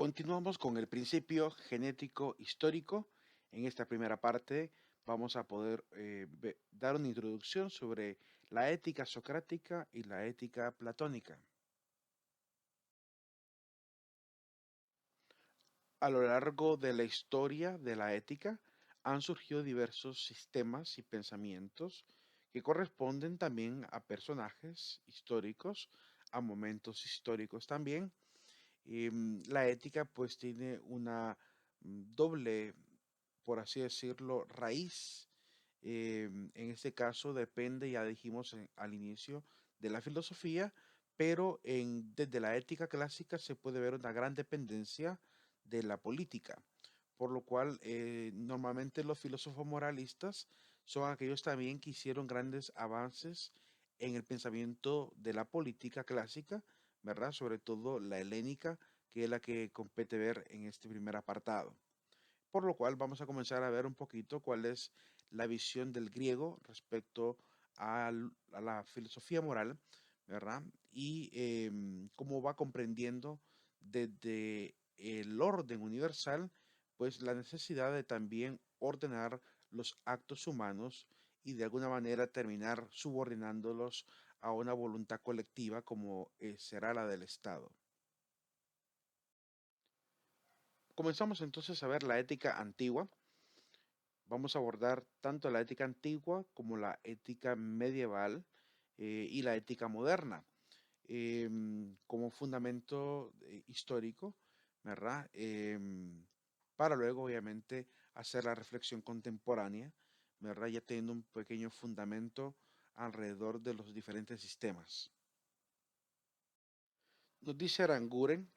Continuamos con el principio genético histórico. En esta primera parte vamos a poder dar una introducción sobre la ética socrática y la ética platónica. A lo largo de la historia de la ética han surgido diversos sistemas y pensamientos que corresponden también a personajes históricos, a momentos históricos también. La ética pues tiene una doble, por así decirlo, raíz. En este caso depende, ya dijimos al inicio, de la filosofía, pero desde la ética clásica se puede ver una gran dependencia de la política, por lo cual normalmente los filósofos moralistas son aquellos también que hicieron grandes avances en el pensamiento de la política clásica, ¿verdad? Sobre todo la helénica, que es la que compete ver en este primer apartado. Por lo cual vamos a comenzar a ver un poquito cuál es la visión del griego respecto a la filosofía moral, ¿verdad? Y cómo va comprendiendo desde el orden universal, pues la necesidad de también ordenar los actos humanos y de alguna manera terminar subordinándolos a una voluntad colectiva como será la del Estado. Comenzamos entonces a ver la ética antigua. Vamos a abordar tanto la ética antigua como la ética medieval y la ética moderna como fundamento histórico, ¿verdad? Para luego, obviamente, hacer la reflexión contemporánea, ¿verdad? Ya teniendo un pequeño fundamento alrededor de los diferentes sistemas. Nos dice Aranguren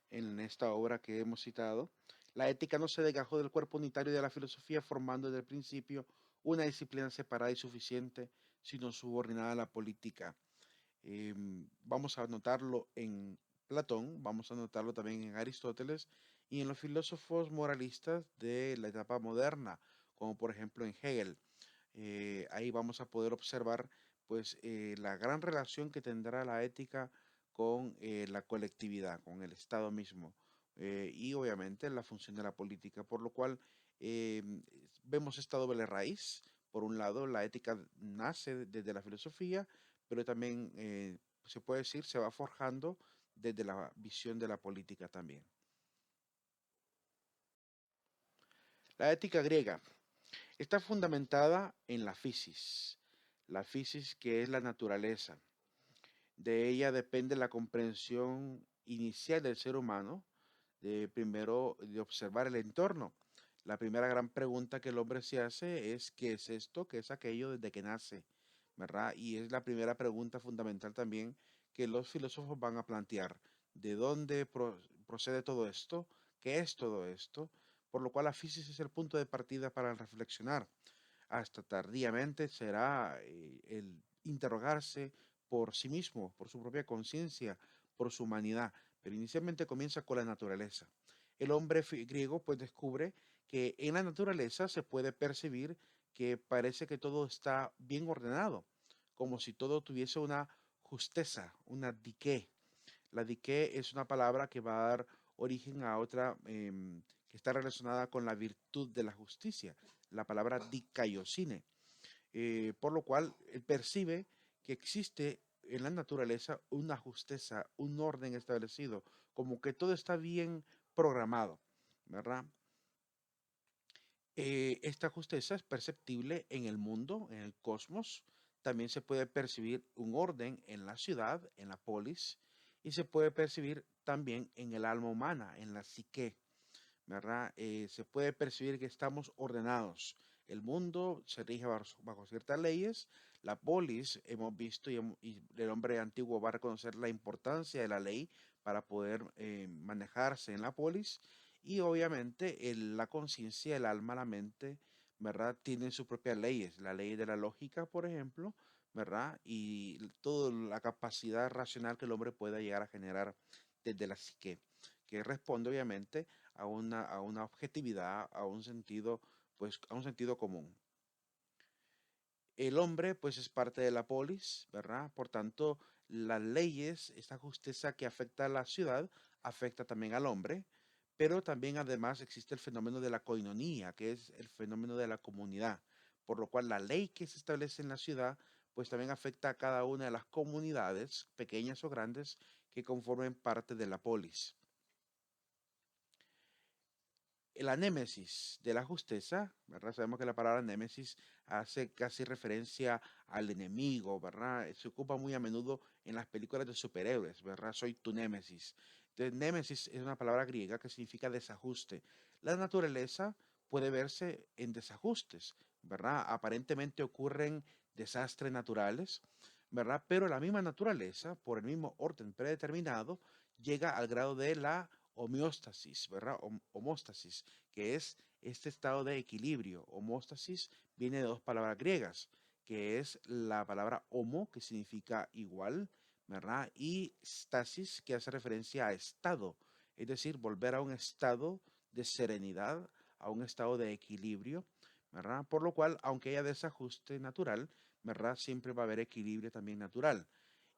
en esta obra que hemos citado, la ética no se desgajó del cuerpo unitario de la filosofía formando desde el principio una disciplina separada y suficiente, sino subordinada a la política. Vamos a notarlo en Platón, vamos a notarlo también en Aristóteles y en los filósofos moralistas de la etapa moderna, como por ejemplo en Hegel. Ahí vamos a poder observar pues la gran relación que tendrá la ética con la colectividad, con el Estado mismo y obviamente la función de la política, por lo cual eh, vemos esta doble raíz. Por un lado, la ética nace desde la filosofía, pero también se puede decir se va forjando desde la visión de la política también. La ética griega está fundamentada en la physis que es la naturaleza. De ella depende la comprensión inicial del ser humano, de primero de observar el entorno. La primera gran pregunta que el hombre se hace es ¿qué es esto? ¿Qué es aquello desde que nace? ¿Verdad? Y es la primera pregunta fundamental también que los filósofos van a plantear. ¿De dónde procede todo esto? ¿Qué es todo esto? Por lo cual la física es el punto de partida para reflexionar. Hasta tardíamente será el interrogarse por sí mismo, por su propia conciencia, por su humanidad, pero inicialmente comienza con la naturaleza. El hombre griego pues descubre que en la naturaleza se puede percibir que parece que todo está bien ordenado, como si todo tuviese una justeza, una diqué. La diqué es una palabra que va a dar origen a otra que está relacionada con la virtud de la justicia, la palabra dikaiosine, por lo cual él percibe que existe en la naturaleza una justeza, un orden establecido, como que todo está bien programado, ¿verdad? Esta justeza es perceptible en el mundo, en el cosmos. También se puede percibir un orden en la ciudad, en la polis, y se puede percibir también en el alma humana, en la psique, ¿verdad? Se puede percibir que estamos ordenados. El mundo se rige bajo ciertas leyes. La polis, hemos visto y el hombre antiguo va a reconocer la importancia de la ley para poder manejarse en la polis. Y obviamente la conciencia, el alma, la mente, ¿verdad? Tienen sus propias leyes. La ley de la lógica, por ejemplo, ¿verdad? Y toda la capacidad racional que el hombre pueda llegar a generar desde la psique, que responde obviamente a una objetividad, a un sentido, pues, a un sentido común. El hombre, pues, es parte de la polis, ¿verdad? Por tanto, las leyes, esta justicia que afecta a la ciudad, afecta también al hombre, pero también además existe el fenómeno de la coinonía, que es el fenómeno de la comunidad, por lo cual la ley que se establece en la ciudad, pues también afecta a cada una de las comunidades, pequeñas o grandes, que conformen parte de la polis. La némesis de la justeza, ¿verdad? Sabemos que la palabra némesis hace casi referencia al enemigo, ¿verdad? Se ocupa muy a menudo en las películas de superhéroes, ¿verdad? Soy tu némesis. Entonces, némesis es una palabra griega que significa desajuste. La naturaleza puede verse en desajustes, ¿verdad? Aparentemente ocurren desastres naturales, ¿verdad? Pero la misma naturaleza, por el mismo orden predeterminado, llega al grado de la homeostasis, ¿verdad? Homóstasis, que es este estado de equilibrio. Homóstasis viene de dos palabras griegas, que es la palabra homo, que significa igual, ¿verdad? Y stasis, que hace referencia a estado, es decir, volver a un estado de serenidad, a un estado de equilibrio, ¿verdad? Por lo cual, aunque haya desajuste natural, ¿verdad? Siempre va a haber equilibrio también natural.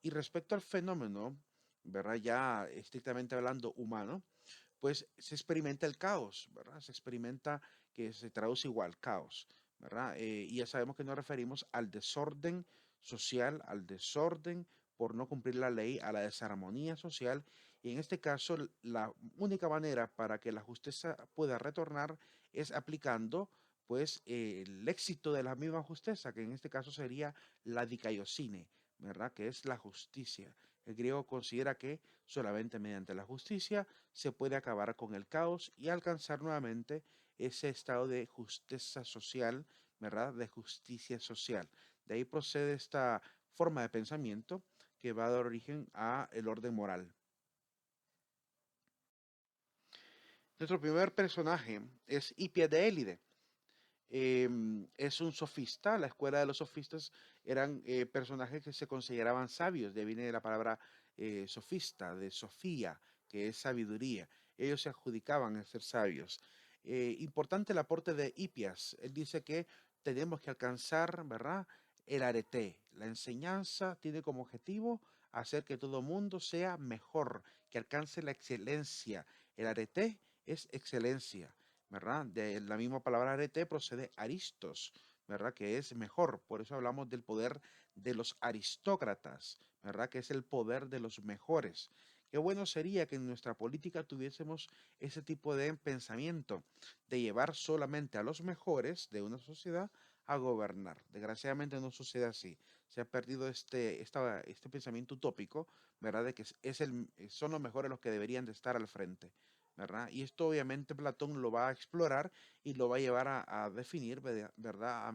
Y respecto al fenómeno, ¿verdad? Ya estrictamente hablando humano, pues se experimenta el caos, ¿verdad? Se experimenta que se traduce igual, caos, ¿verdad? Y ya sabemos que nos referimos al desorden social, al desorden por no cumplir la ley, a la desarmonía social. Y en este caso, la única manera para que la justicia pueda retornar es aplicando, pues, el éxito de la misma justicia, que en este caso sería la dikaiosine, ¿verdad? Que es la justicia. El griego considera que solamente mediante la justicia se puede acabar con el caos y alcanzar nuevamente ese estado de justicia social, ¿verdad? De justicia social. De ahí procede esta forma de pensamiento que va a dar origen a el orden moral. Nuestro primer personaje es Hipia de Élide. Es un sofista, la escuela de los sofistas eran personajes que se consideraban sabios, de ahí viene la palabra sofista, de Sofía, que es sabiduría. Ellos se adjudicaban a ser sabios. Importante el aporte de Hipias. Él dice que tenemos que alcanzar, ¿verdad? El arete. La enseñanza tiene como objetivo hacer que todo mundo sea mejor, que alcance la excelencia. El arete es excelencia. ¿Verdad? De la misma palabra arete procede aristos, ¿verdad? Que es mejor. Por eso hablamos del poder de los aristócratas, ¿verdad? Que es el poder de los mejores. Qué bueno sería que en nuestra política tuviésemos ese tipo de pensamiento, de llevar solamente a los mejores de una sociedad a gobernar. Desgraciadamente no sucede así. Se ha perdido este pensamiento utópico, ¿verdad? De que son los mejores los que deberían de estar al frente. ¿Verdad? Y esto obviamente Platón lo va a explorar y lo va a llevar a definir, ¿verdad?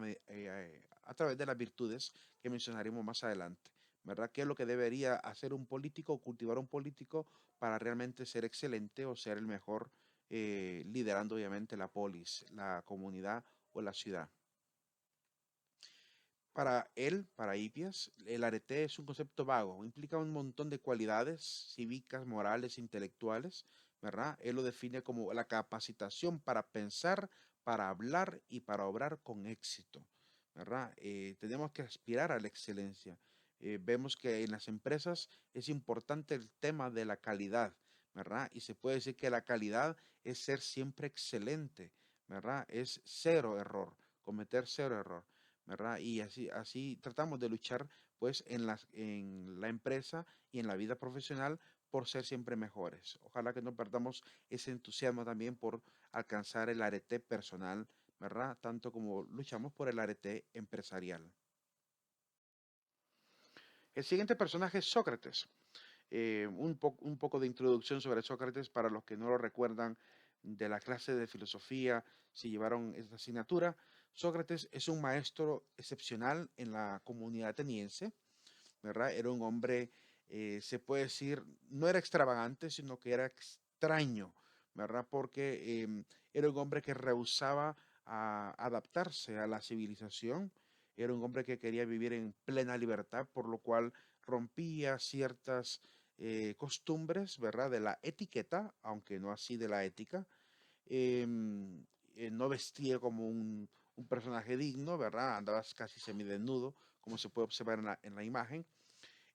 A través de las virtudes que mencionaremos más adelante, ¿verdad? ¿Qué es lo que debería hacer un político o cultivar un político para realmente ser excelente o ser el mejor, liderando obviamente la polis, la comunidad o la ciudad? Para él, para Hipias, el arete es un concepto vago, implica un montón de cualidades cívicas, morales, intelectuales, ¿verdad? Él lo define como la capacitación para pensar, para hablar y para obrar con éxito, ¿verdad? Tenemos que aspirar a la excelencia. Vemos que en las empresas es importante el tema de la calidad, ¿verdad? Y se puede decir que la calidad es ser siempre excelente, ¿verdad? Es cero error, cometer cero error. ¿Verdad? Y así tratamos de luchar pues en la empresa y en la vida profesional por ser siempre mejores. Ojalá que no perdamos ese entusiasmo también por alcanzar el arete personal, ¿verdad? Tanto como luchamos por el arete empresarial. El siguiente personaje es Sócrates. Un poco de introducción sobre Sócrates para los que no lo recuerdan de la clase de filosofía, si llevaron esta asignatura. Sócrates es un maestro excepcional en la comunidad ateniense, ¿verdad? Era un hombre, se puede decir, no era extravagante, sino que era extraño, ¿verdad? Porque era un hombre que rehusaba a adaptarse a la civilización, era un hombre que quería vivir en plena libertad, por lo cual rompía ciertas costumbres, ¿verdad? De la etiqueta, aunque no así de la ética. No vestía como un personaje digno, ¿verdad? Andaba casi semidesnudo, como se puede observar en la imagen.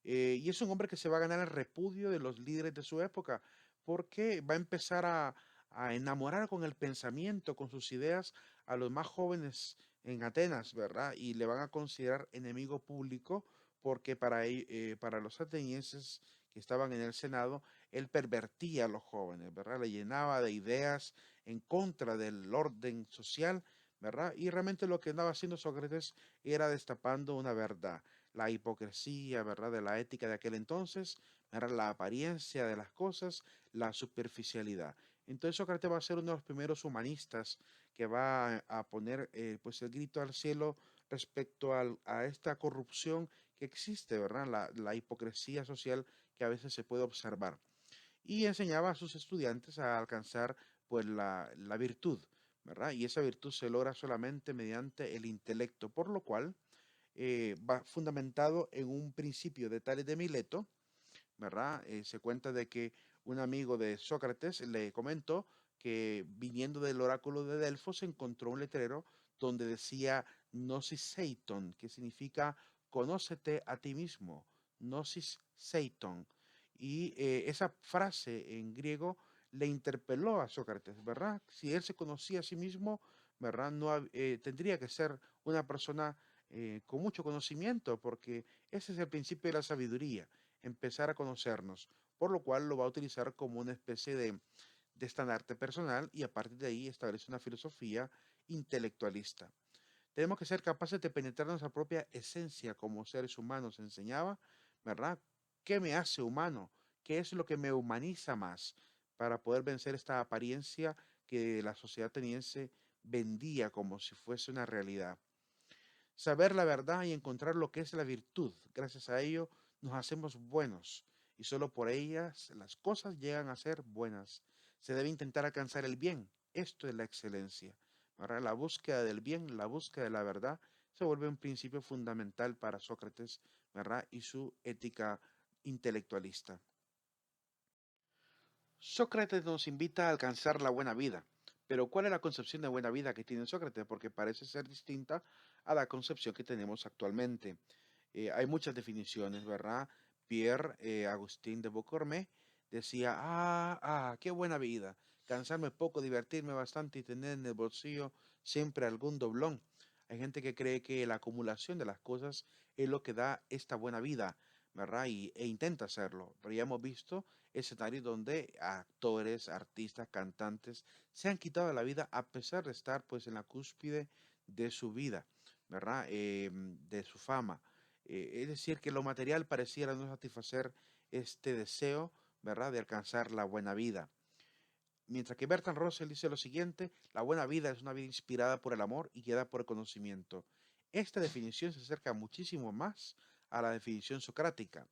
Y es un hombre que se va a ganar el repudio de los líderes de su época, porque va a empezar a enamorar con el pensamiento, con sus ideas a los más jóvenes en Atenas, ¿verdad? Y le van a considerar enemigo público porque para los atenienses que estaban en el Senado, él pervertía a los jóvenes, ¿verdad? Le llenaba de ideas en contra del orden social, ¿verdad? Y realmente lo que andaba haciendo Sócrates era destapando una verdad, la hipocresía, ¿verdad? De la ética de aquel entonces, ¿verdad? La apariencia de las cosas, la superficialidad. Entonces Sócrates va a ser uno de los primeros humanistas que va a poner pues el grito al cielo respecto a esta corrupción que existe, ¿verdad? La hipocresía social que a veces se puede observar. Y enseñaba a sus estudiantes a alcanzar pues la virtud, ¿verdad? Y esa virtud se logra solamente mediante el intelecto, por lo cual va fundamentado en un principio de Tales de Mileto, ¿verdad? Se cuenta de que un amigo de Sócrates le comentó que viniendo del oráculo de Delfos encontró un letrero donde decía Gnosis Seiton, que significa conócete a ti mismo, Gnosis Seiton. Y esa frase en griego le interpeló a Sócrates, ¿verdad? Si él se conocía a sí mismo, ¿verdad? No, tendría que ser una persona con mucho conocimiento, porque ese es el principio de la sabiduría, empezar a conocernos, por lo cual lo va a utilizar como una especie de estandarte personal y a partir de ahí establece una filosofía intelectualista. Tenemos que ser capaces de penetrar nuestra propia esencia como seres humanos, enseñaba, ¿verdad? ¿Qué me hace humano? ¿Qué es lo que me humaniza más para poder vencer esta apariencia que la sociedad ateniense vendía como si fuese una realidad? Saber la verdad y encontrar lo que es la virtud. Gracias a ello nos hacemos buenos y solo por ellas las cosas llegan a ser buenas. Se debe intentar alcanzar el bien. Esto es la excelencia. ¿Verdad? La búsqueda del bien, la búsqueda de la verdad se vuelve un principio fundamental para Sócrates, ¿verdad? Y su ética intelectualista. Sócrates nos invita a alcanzar la buena vida. Pero ¿cuál es la concepción de buena vida que tiene Sócrates? Porque parece ser distinta a la concepción que tenemos actualmente. Hay muchas definiciones, ¿verdad? Pierre Agustín de Beaucormé decía, qué buena vida, cansarme poco, divertirme bastante y tener en el bolsillo siempre algún doblón. Hay gente que cree que la acumulación de las cosas es lo que da esta buena vida, ¿verdad? E intenta hacerlo, pero ya hemos visto escenarios donde actores, artistas, cantantes se han quitado la vida a pesar de estar pues en la cúspide de su vida, ¿verdad? De su fama. Es decir, que lo material pareciera no satisfacer este deseo, ¿verdad?, de alcanzar la buena vida. Mientras que Bertrand Russell dice lo siguiente, la buena vida es una vida inspirada por el amor y guiada por el conocimiento. Esta definición se acerca muchísimo más a la definición socrática.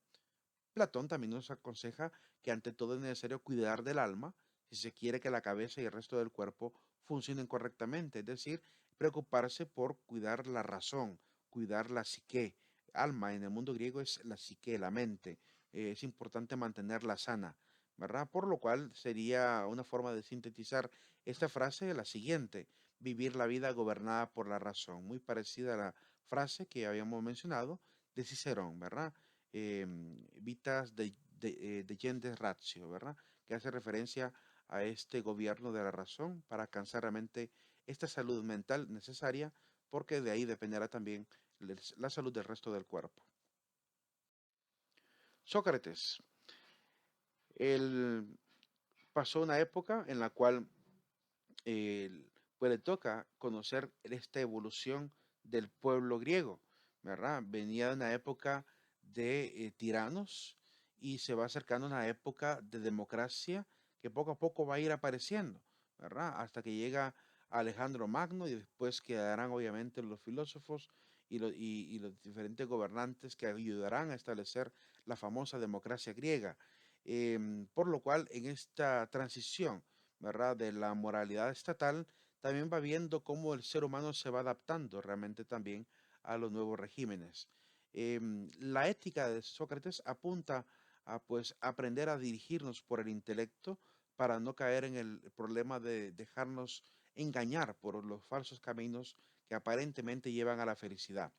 Platón también nos aconseja que ante todo es necesario cuidar del alma si se quiere que la cabeza y el resto del cuerpo funcionen correctamente, es decir, preocuparse por cuidar la razón, cuidar la psique. Alma en el mundo griego es la psique, la mente. Es importante mantenerla sana, ¿verdad? Por lo cual sería una forma de sintetizar esta frase la siguiente: vivir la vida gobernada por la razón, muy parecida a la frase que habíamos mencionado de Cicerón, ¿verdad? Vitas de Gentes Ratio, ¿verdad? Que hace referencia a este gobierno de la razón para alcanzar realmente esta salud mental necesaria, porque de ahí dependerá también la salud del resto del cuerpo. Sócrates, él pasó una época en la cual pues le toca conocer esta evolución del pueblo griego, ¿verdad? Venía de una época de tiranos y se va acercando a una época de democracia que poco a poco va a ir apareciendo, ¿verdad? Hasta que llega Alejandro Magno y después quedarán obviamente los filósofos y los diferentes gobernantes que ayudarán a establecer la famosa democracia griega. Por lo cual, en esta transición, ¿verdad?, de la moralidad estatal, también va viendo cómo el ser humano se va adaptando realmente también a los nuevos regímenes. La ética de Sócrates apunta a pues aprender a dirigirnos por el intelecto para no caer en el problema de dejarnos engañar por los falsos caminos que aparentemente llevan a la felicidad.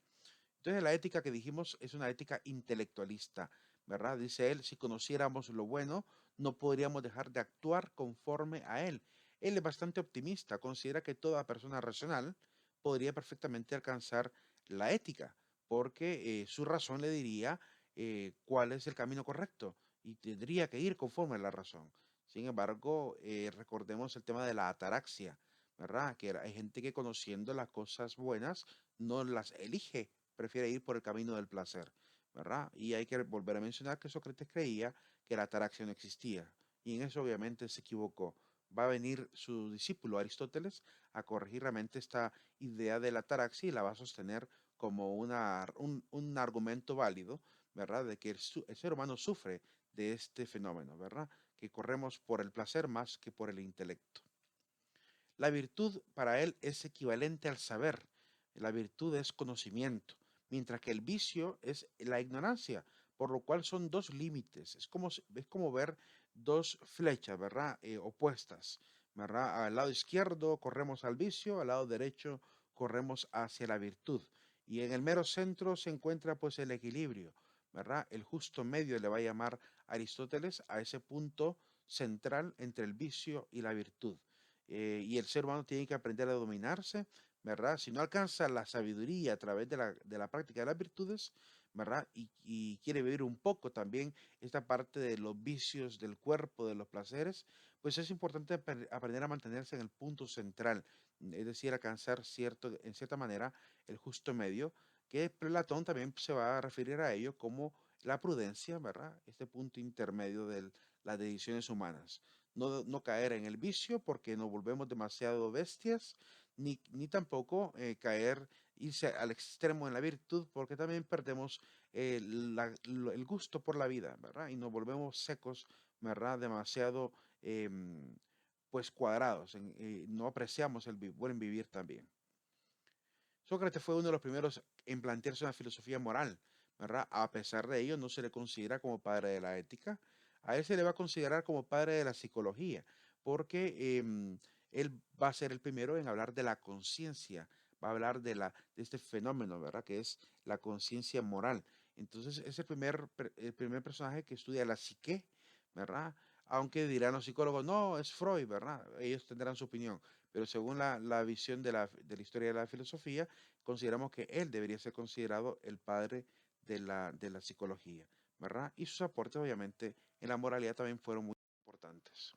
Entonces la ética que dijimos es una ética intelectualista, ¿verdad? Dice él, si conociéramos lo bueno, no podríamos dejar de actuar conforme a él. Él es bastante optimista, considera que toda persona racional podría perfectamente alcanzar la ética, porque su razón le diría cuál es el camino correcto y tendría que ir conforme a la razón. Sin embargo, recordemos el tema de la ataraxia, ¿verdad? Que hay gente que conociendo las cosas buenas no las elige, prefiere ir por el camino del placer, ¿verdad? Y hay que volver a mencionar que Sócrates creía que la ataraxia no existía y en eso obviamente se equivocó. Va a venir su discípulo Aristóteles a corregir realmente esta idea de la ataraxia y la va a sostener como un argumento válido, ¿verdad? De que el ser humano sufre de este fenómeno, ¿verdad? Que corremos por el placer más que por el intelecto. La virtud para él es equivalente al saber. La virtud es conocimiento, mientras que el vicio es la ignorancia, por lo cual son dos límites. Es como ver dos flechas, ¿verdad? Opuestas, ¿verdad? Al lado izquierdo corremos al vicio, al lado derecho corremos hacia la virtud. Y en el mero centro se encuentra pues el equilibrio, ¿verdad? El justo medio le va a llamar Aristóteles a ese punto central entre el vicio y la virtud. Y el ser humano tiene que aprender a dominarse, ¿verdad? Si no alcanza la sabiduría a través de la práctica de las virtudes, ¿verdad? Y quiere vivir un poco también esta parte de los vicios del cuerpo, de los placeres, pues es importante aprender a mantenerse en el punto central, es decir, alcanzar en cierta manera el justo medio, que Platón también se va a referir a ello como la prudencia, ¿verdad? Este punto intermedio de las decisiones humanas. No caer en el vicio porque nos volvemos demasiado bestias, ni tampoco irse al extremo en la virtud porque también perdemos el gusto por la vida, ¿verdad? Y nos volvemos secos, ¿verdad? Demasiado, pues, cuadrados, no apreciamos el buen vivir también. Sócrates fue uno de los primeros en plantearse una filosofía moral, ¿verdad? A pesar de ello, no se le considera como padre de la ética, a él se le va a considerar como padre de la psicología, porque él va a ser el primero en hablar de la conciencia, va a hablar de este fenómeno, ¿verdad? Que es la conciencia moral. Entonces, es el primer personaje que estudia la psique, ¿verdad? Aunque dirán los psicólogos, no, es Freud, ¿verdad? Ellos tendrán su opinión, pero según la visión de la historia de la filosofía, consideramos que él debería ser considerado el padre de la psicología, ¿verdad? Y sus aportes, obviamente, en la moralidad también fueron muy importantes.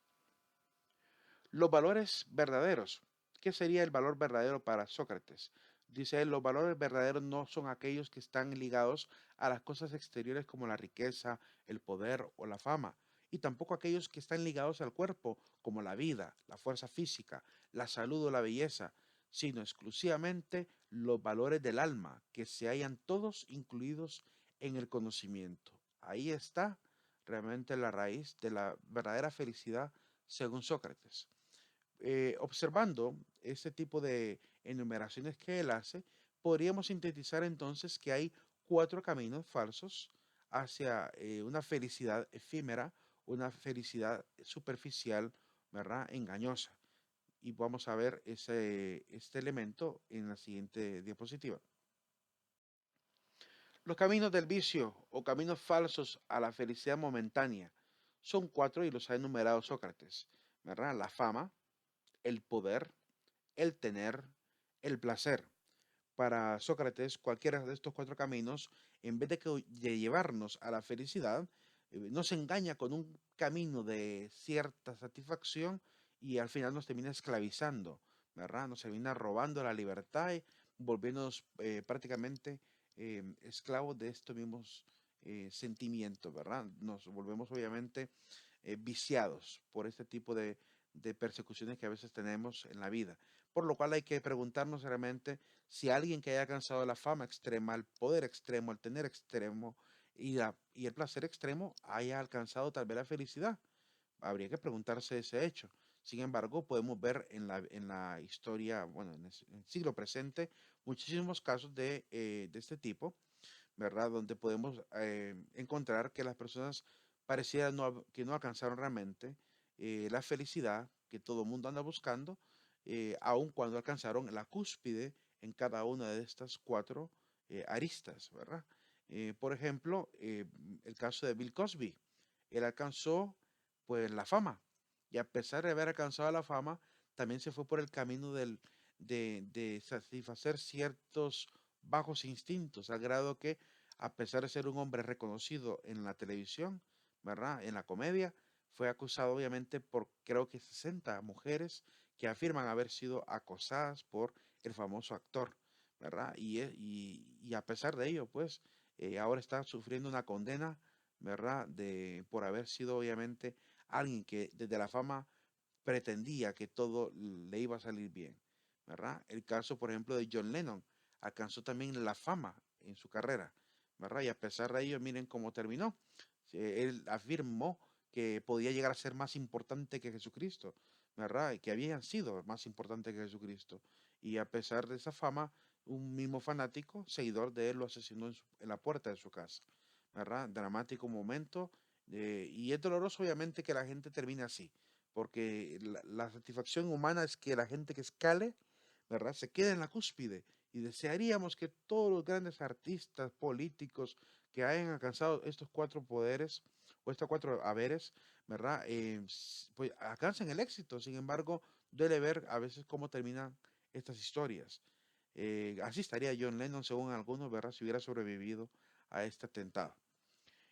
Los valores verdaderos. ¿Qué sería el valor verdadero para Sócrates? Dice él, los valores verdaderos no son aquellos que están ligados a las cosas exteriores como la riqueza, el poder o la fama, y tampoco aquellos que están ligados al cuerpo como la vida, la fuerza física, la salud o la belleza, sino exclusivamente los valores del alma, que se hallan todos incluidos en el conocimiento. Ahí está realmente la raíz de la verdadera felicidad según Sócrates. Observando este tipo de enumeraciones que él hace, podríamos sintetizar entonces que hay cuatro caminos falsos hacia una felicidad efímera, una felicidad superficial, ¿verdad? Engañosa. Y vamos a ver este elemento en la siguiente diapositiva. Los caminos del vicio o caminos falsos a la felicidad momentánea son cuatro y los ha enumerado Sócrates, ¿verdad? La fama, el poder, el tener, el placer. Para Sócrates, cualquiera de estos cuatro caminos, en vez de llevarnos a la felicidad, nos engaña con un camino de cierta satisfacción y al final nos termina esclavizando, ¿verdad? Nos termina robando la libertad y volviéndonos prácticamente esclavos de estos mismos sentimientos, ¿verdad? Nos volvemos obviamente viciados por este tipo de persecuciones que a veces tenemos en la vida. Por lo cual hay que preguntarnos realmente si alguien que haya alcanzado la fama extrema, el poder extremo, el tener extremo y el placer extremo haya alcanzado tal vez la felicidad. Habría que preguntarse ese hecho. Sin embargo, podemos ver en la historia, bueno, en el siglo presente, muchísimos casos de este tipo, ¿verdad? Donde podemos encontrar que las personas parecieran que no alcanzaron realmente la felicidad que todo el mundo anda buscando, aun cuando alcanzaron la cúspide en cada una de estas cuatro aristas, ¿verdad? Por ejemplo, el caso de Bill Cosby. Él alcanzó pues la fama y a pesar de haber alcanzado la fama, también se fue por el camino de satisfacer ciertos bajos instintos, al grado que, a pesar de ser un hombre reconocido en la televisión, ¿verdad? En la comedia, fue acusado obviamente por creo que 60 mujeres que afirman haber sido acosadas por el famoso actor, ¿verdad? Y a pesar de ello, pues, ahora está sufriendo una condena, ¿verdad? Por haber sido obviamente alguien que desde la fama pretendía que todo le iba a salir bien, ¿verdad? El caso, por ejemplo, de John Lennon, alcanzó también la fama en su carrera, ¿verdad? Y a pesar de ello, miren cómo terminó. Él afirmó que podía llegar a ser más importante que Jesucristo, ¿verdad? Y que habían sido más importantes que Jesucristo. Y a pesar de esa fama, un mismo fanático, seguidor de él, lo asesinó en la puerta de su casa, ¿verdad? Dramático momento. Y es doloroso, obviamente, que la gente termine así, porque la satisfacción humana es que la gente que escale, ¿verdad? Se quede en la cúspide. Y desearíamos que todos los grandes artistas, políticos que hayan alcanzado estos cuatro poderes o estos cuatro haberes, ¿verdad? Pues alcancen el éxito. Sin embargo, duele ver a veces cómo terminan estas historias. Así estaría John Lennon, según algunos, ¿verdad? Si hubiera sobrevivido a este atentado.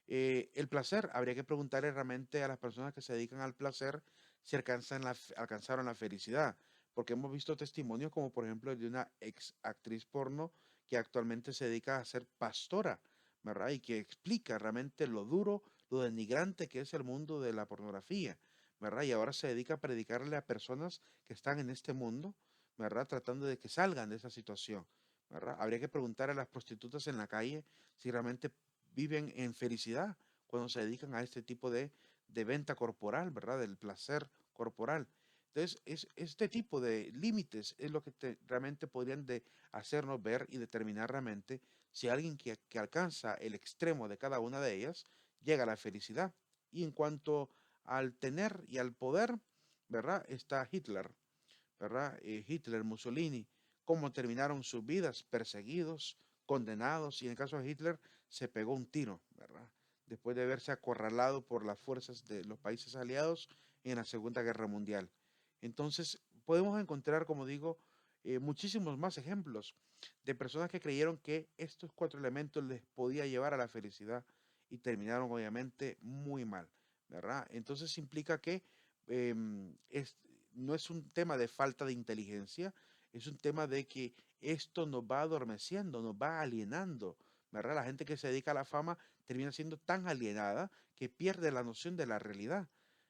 El placer, habría que preguntarle realmente a las personas que se dedican al placer si alcanzaron la felicidad, porque hemos visto testimonios como por ejemplo el de una ex actriz porno que actualmente se dedica a ser pastora, ¿verdad? Y que explica realmente lo duro, lo denigrante que es el mundo de la pornografía, ¿verdad? Y ahora se dedica a predicarle a personas que están en este mundo, ¿verdad? Tratando de que salgan de esa situación, ¿verdad? Habría que preguntar a las prostitutas en la calle si realmente viven en felicidad cuando se dedican a este tipo de venta corporal, ¿verdad? Del placer corporal. Entonces, este tipo de límites es lo que realmente podrían de hacernos ver y determinar realmente si alguien que alcanza el extremo de cada una de ellas llega a la felicidad. Y en cuanto al tener y al poder, ¿verdad? Está Hitler, ¿verdad? Hitler, Mussolini, cómo terminaron sus vidas, perseguidos, condenados, y en el caso de Hitler se pegó un tiro, ¿verdad? Después de verse acorralado por las fuerzas de los países aliados en la Segunda Guerra Mundial. Entonces, podemos encontrar, como digo, muchísimos más ejemplos de personas que creyeron que estos cuatro elementos les podía llevar a la felicidad y terminaron obviamente muy mal, ¿verdad? Entonces implica que es, no es un tema de falta de inteligencia, es un tema de que esto nos va adormeciendo, nos va alienando, ¿verdad? La gente que se dedica a la fama termina siendo tan alienada que pierde la noción de la realidad.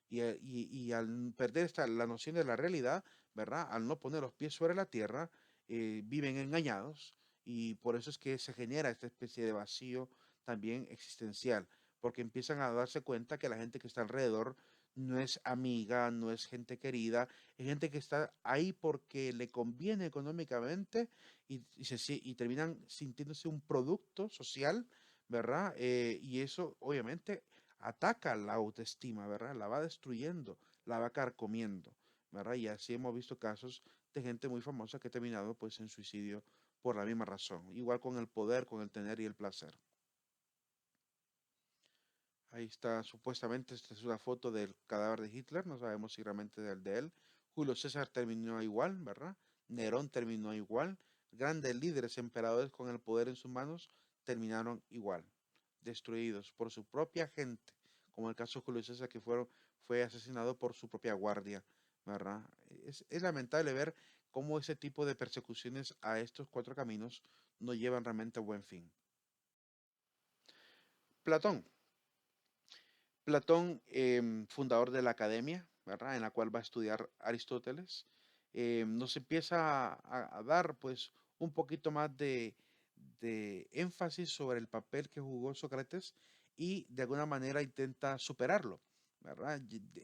Y al perder la noción de la realidad, ¿verdad? Al no poner los pies sobre la tierra, viven engañados y por eso es que se genera esta especie de vacío también existencial, porque empiezan a darse cuenta que la gente que está alrededor no es amiga, no es gente querida, es gente que está ahí porque le conviene económicamente y terminan sintiéndose un producto social, ¿verdad? Y eso obviamente ataca la autoestima, ¿verdad? La va destruyendo, la va carcomiendo, ¿verdad? Y así hemos visto casos de gente muy famosa que ha terminado pues en suicidio por la misma razón, igual con el poder, con el tener y el placer. Ahí está, supuestamente, esta es una foto del cadáver de Hitler, no sabemos si realmente es el de él. Julio César terminó igual, ¿verdad? Nerón terminó igual. Grandes líderes, emperadores con el poder en sus manos, terminaron igual, destruidos por su propia gente, como el caso de Julio César, que fue asesinado por su propia guardia, ¿verdad? Es lamentable ver cómo ese tipo de persecuciones a estos cuatro caminos no llevan realmente a buen fin. Platón. Platón, fundador de la academia, ¿verdad? En la cual va a estudiar Aristóteles, nos empieza a dar pues un poquito más de énfasis sobre el papel que jugó Sócrates y de alguna manera intenta superarlo, ¿verdad?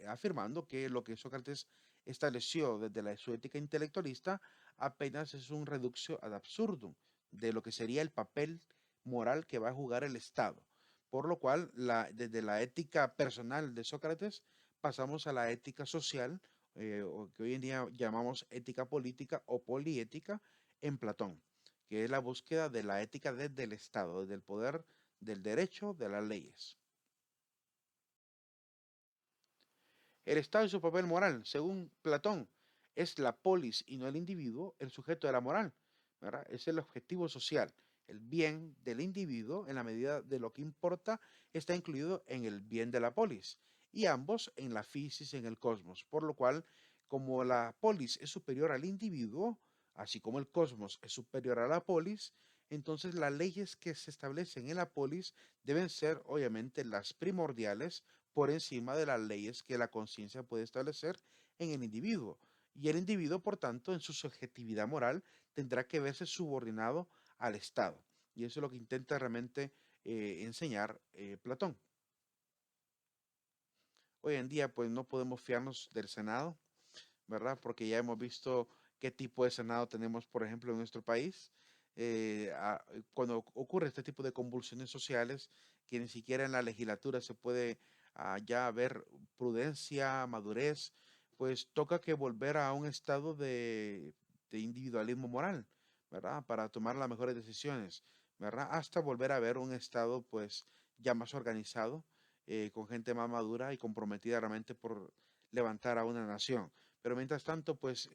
Afirmando que lo que Sócrates estableció desde su ética intelectualista apenas es un reductio ad absurdum de lo que sería el papel moral que va a jugar el Estado, por lo cual, desde la ética personal de Sócrates pasamos a la ética social, o que hoy en día llamamos ética política o poliética en Platón, que es la búsqueda de la ética desde el Estado, desde el poder del derecho, de las leyes. El Estado y su papel moral, según Platón, Es la polis y no el individuo el sujeto de la moral, ¿verdad? Es el objetivo social. El bien del individuo, en la medida de lo que importa, está incluido en el bien de la polis, y ambos en la fisis, en el cosmos. Por lo cual, como la polis es superior al individuo, así como el cosmos es superior a la polis, entonces las leyes que se establecen en la polis deben ser obviamente las primordiales por encima de las leyes que la conciencia puede establecer en el individuo. Y el individuo, por tanto, en su subjetividad moral, tendrá que verse subordinado al Estado. Y eso es lo que intenta realmente enseñar Platón. Hoy en día, pues no podemos fiarnos del Senado, ¿verdad? Porque ya hemos visto qué tipo de Senado tenemos, por ejemplo, en nuestro país. Cuando ocurre este tipo de convulsiones sociales, que ni siquiera en la legislatura se puede ya ver prudencia, madurez, pues toca que volver a un estado de individualismo moral, ¿verdad? Para tomar las mejores decisiones, ¿verdad? Hasta volver a ver un estado, pues, ya más organizado, con gente más madura y comprometida realmente por levantar a una nación. Pero mientras tanto, pues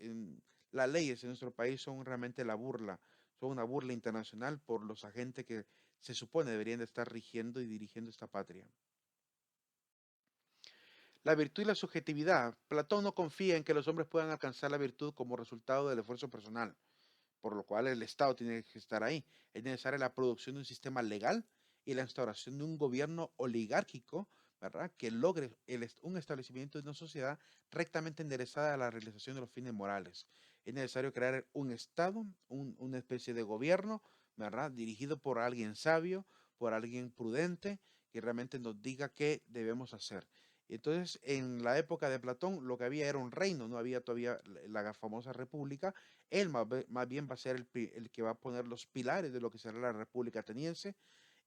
las leyes en nuestro país son realmente la burla, son una burla internacional por los agentes que se supone deberían de estar rigiendo y dirigiendo esta patria. La virtud y la subjetividad. Platón no confía en que los hombres puedan alcanzar la virtud como resultado del esfuerzo personal, por lo cual el Estado tiene que estar ahí. Es necesaria la producción de un sistema legal y la instauración de un gobierno oligárquico, ¿verdad? Que logre un establecimiento de una sociedad rectamente enderezada a la realización de los fines morales. Es necesario crear un Estado, una especie de gobierno, ¿verdad? Dirigido por alguien sabio, por alguien prudente, que realmente nos diga qué debemos hacer. Entonces, en la época de Platón, lo que había era un reino, no había todavía la famosa república. Él más bien va a ser el que va a poner los pilares de lo que será la República Ateniense,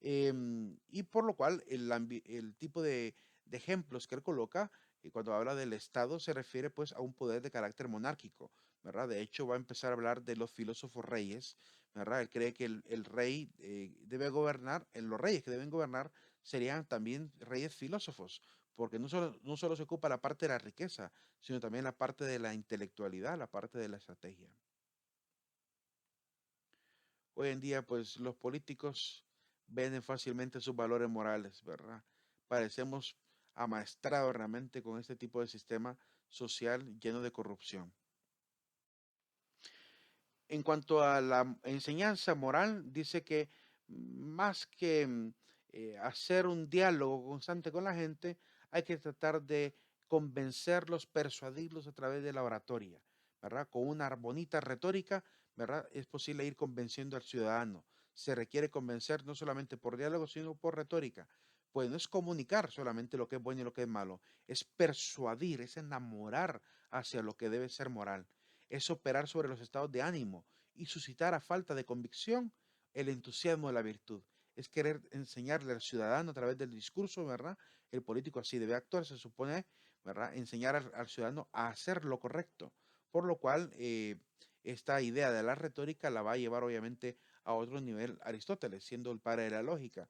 y por lo cual el tipo de ejemplos que él coloca cuando habla del Estado se refiere pues a un poder de carácter monárquico, ¿verdad? De hecho va a empezar a hablar de los filósofos reyes, ¿verdad? Él cree que el rey debe gobernar, los reyes que deben gobernar serían también reyes filósofos, porque no solo se ocupa la parte de la riqueza, sino también la parte de la intelectualidad, la parte de la estrategia. Hoy en día, pues los políticos venden fácilmente sus valores morales, ¿verdad? Parecemos amaestrados realmente con este tipo de sistema social lleno de corrupción. En cuanto a la enseñanza moral, dice que más que hacer un diálogo constante con la gente, hay que tratar de convencerlos, persuadirlos a través de la oratoria, ¿verdad? Con una bonita retórica, ¿verdad? Es posible ir convenciendo al ciudadano. Se requiere convencer no solamente por diálogo, sino por retórica. Pues no es comunicar solamente lo que es bueno y lo que es malo, es persuadir, es enamorar hacia lo que debe ser moral, es operar sobre los estados de ánimo y suscitar a falta de convicción el entusiasmo de la virtud. Es querer enseñarle al ciudadano a través del discurso, ¿verdad? El político así debe actuar, se supone, ¿verdad? Enseñar al ciudadano a hacer lo correcto. Por lo cual, esta idea de la retórica la va a llevar obviamente a otro nivel Aristóteles, siendo el padre de la lógica.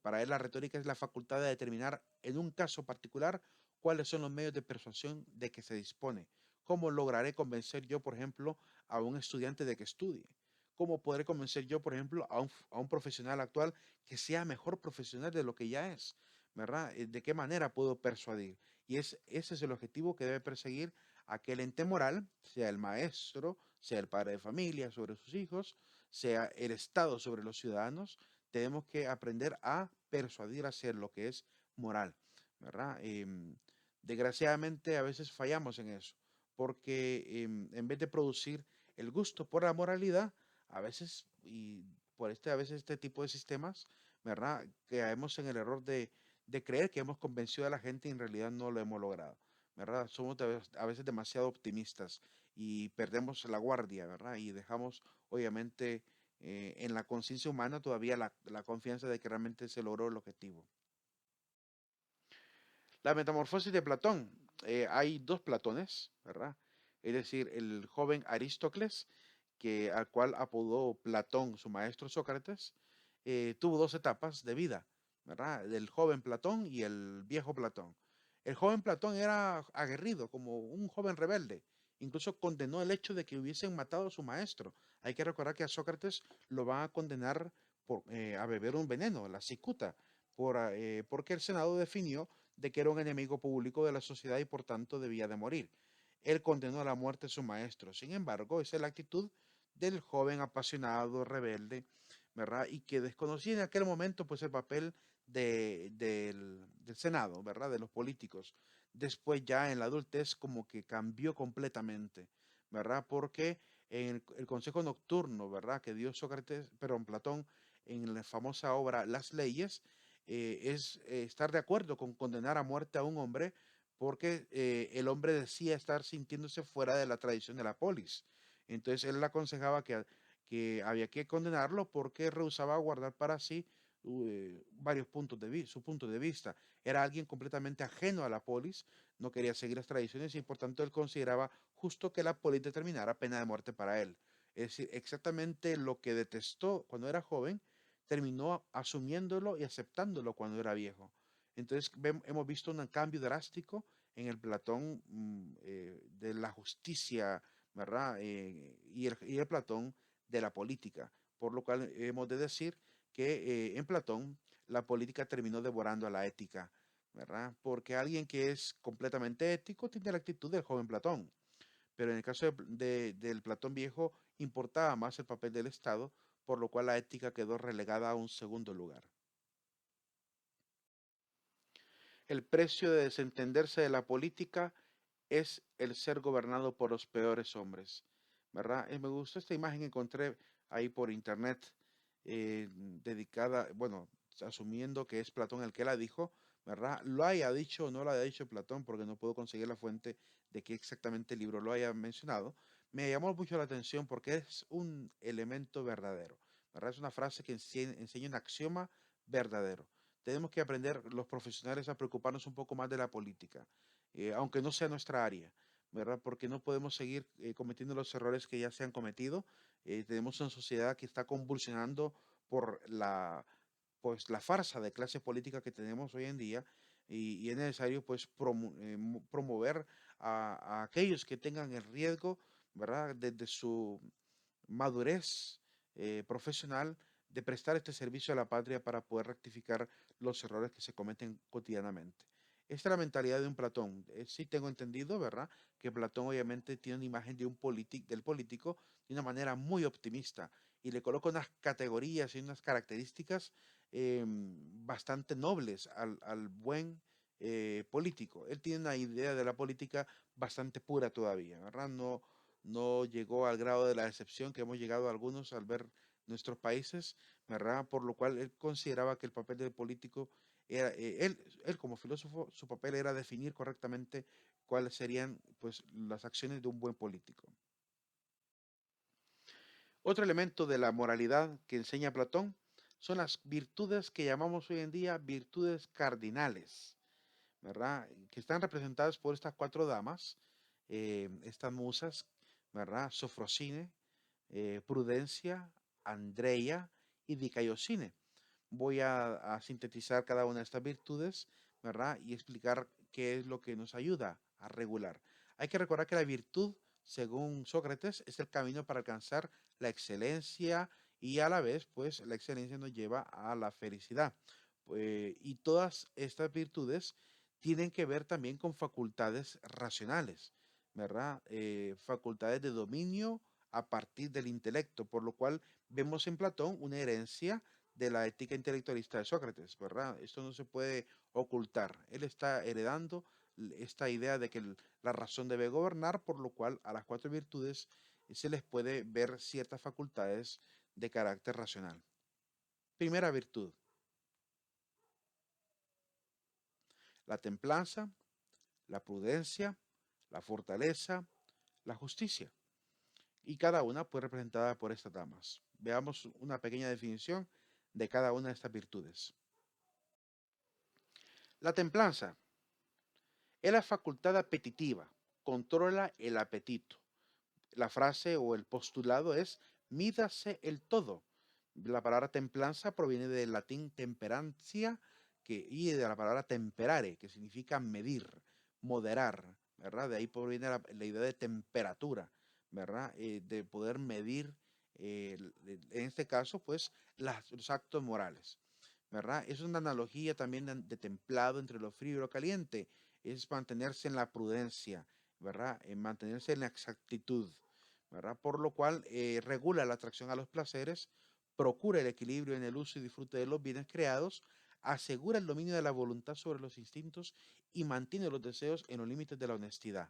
Para él la retórica es la facultad de determinar en un caso particular cuáles son los medios de persuasión de que se dispone. ¿Cómo lograré convencer yo, por ejemplo, a un estudiante de que estudie? ¿Cómo podré convencer yo, por ejemplo, a un profesional actual que sea mejor profesional de lo que ya es? ¿Verdad? ¿De qué manera puedo persuadir? Y ese es el objetivo que debe perseguir aquel ente moral, sea el maestro, sea el padre de familia sobre sus hijos, sea el Estado sobre los ciudadanos. Tenemos que aprender a persuadir a hacer lo que es moral, ¿verdad? Desgraciadamente a veces fallamos en eso porque en vez de producir el gusto por la moralidad, a veces, y por a veces este tipo de sistemas, ¿verdad? Caemos en el error de creer que hemos convencido a la gente y en realidad no lo hemos logrado, ¿verdad? Somos a veces demasiado optimistas y perdemos la guardia, ¿verdad? Y dejamos, obviamente, en la conciencia humana todavía la confianza de que realmente se logró el objetivo. La metamorfosis de Platón. Hay dos Platones, ¿verdad? Es decir, el joven Aristócles, al cual apodó Platón, su maestro Sócrates, tuvo dos etapas de vida, ¿verdad? Del joven Platón y el viejo Platón. El joven Platón era aguerrido, como un joven rebelde, incluso condenó el hecho de que hubiesen matado a su maestro. Hay que recordar que a Sócrates lo van a condenar a beber un veneno, la cicuta, porque el Senado definió de que era un enemigo público de la sociedad y por tanto debía de morir. Él condenó a la muerte a su maestro. Sin embargo, esa es la actitud del joven apasionado, rebelde, ¿verdad? Y que desconocía en aquel momento pues el papel del Senado, ¿verdad? De los políticos. Después ya en la adultez como que cambió completamente, ¿verdad? Porque en el consejo nocturno, ¿verdad? Que dio Sócrates, perdón, Platón, en la famosa obra Las Leyes, es estar de acuerdo con condenar a muerte a un hombre porque el hombre decía estar sintiéndose fuera de la tradición de la polis. Entonces él le aconsejaba que había que condenarlo porque rehusaba guardar para sí varios puntos de vista, su punto de vista. Era alguien completamente ajeno a la polis, no quería seguir las tradiciones y por tanto él consideraba justo que la polis determinara pena de muerte para él. Es decir, exactamente lo que detestó cuando era joven, terminó asumiéndolo y aceptándolo cuando era viejo. Entonces hemos visto un cambio drástico en el Platón de la justicia, ¿verdad? Y el Platón de la política, por lo cual hemos de decir que en Platón la política terminó devorando a la ética, ¿verdad? Porque alguien que es completamente ético tiene la actitud del joven Platón, pero en el caso del Platón viejo importaba más el papel del Estado, por lo cual la ética quedó relegada a un segundo lugar. El precio de desentenderse de la política es el ser gobernado por los peores hombres, ¿verdad? Me gustó esta imagen que encontré ahí por internet, dedicada, bueno, asumiendo que es Platón el que la dijo, ¿verdad? Lo haya dicho o no lo haya dicho Platón, porque no puedo conseguir la fuente de que exactamente el libro lo haya mencionado, me llamó mucho la atención porque es un elemento verdadero, ¿verdad? Es una frase que enseña un axioma verdadero. Tenemos que aprender los profesionales a preocuparnos un poco más de la política, aunque no sea nuestra área, ¿verdad? Porque no podemos seguir cometiendo los errores que ya se han cometido. Tenemos una sociedad que está convulsionando por pues, la farsa de clase política que tenemos hoy en día y es necesario pues promover a aquellos que tengan el riesgo, ¿verdad? Desde su madurez profesional de prestar este servicio a la patria para poder rectificar los errores que se cometen cotidianamente. Esta es la mentalidad de un Platón. Sí tengo entendido, ¿verdad? Que Platón obviamente tiene una imagen de del político de una manera muy optimista y le coloca unas categorías y unas características bastante nobles al buen político. Él tiene una idea de la política bastante pura todavía, ¿verdad? No llegó al grado de la decepción que hemos llegado algunos al ver nuestros países, ¿verdad? Por lo cual él consideraba que el papel del político era, él como filósofo, su papel era definir correctamente cuáles serían pues las acciones de un buen político. Otro elemento de la moralidad que enseña Platón son las virtudes que llamamos hoy en día virtudes cardinales, ¿verdad? Que están representadas por estas cuatro damas, estas musas, ¿verdad? Sofrosine, Prudencia, Andrea y Dicaiosine. Voy a sintetizar cada una de estas virtudes, ¿verdad? Y explicar qué es lo que nos ayuda a regular. Hay que recordar que la virtud, según Sócrates, es el camino para alcanzar la excelencia y a la vez, pues, la excelencia nos lleva a la felicidad. Y todas estas virtudes tienen que ver también con facultades racionales, ¿verdad? Facultades de dominio a partir del intelecto, por lo cual vemos en Platón una herencia de la ética intelectualista de Sócrates, ¿verdad? Esto no se puede ocultar. Él está heredando esta idea de que la razón debe gobernar, por lo cual a las cuatro virtudes se les puede ver ciertas facultades de carácter racional. Primera virtud, la templanza, la prudencia, la fortaleza, la justicia. Y cada una fue representada por estas damas. Veamos una pequeña definición de cada una de estas virtudes. La templanza es la facultad apetitiva, controla el apetito. La frase o el postulado es mídase el todo. La palabra templanza proviene del latín temperancia y de la palabra temperare, que significa medir, moderar, ¿verdad? De ahí proviene la idea de temperatura, ¿verdad? De poder medir, en este caso, pues, los actos morales, ¿verdad? Es una analogía también de templado entre lo frío y lo caliente, es mantenerse en la prudencia, ¿verdad? Mantenerse en la exactitud, ¿verdad? Por lo cual regula la atracción a los placeres, procura el equilibrio en el uso y disfrute de los bienes creados, asegura el dominio de la voluntad sobre los instintos y mantiene los deseos en los límites de la honestidad.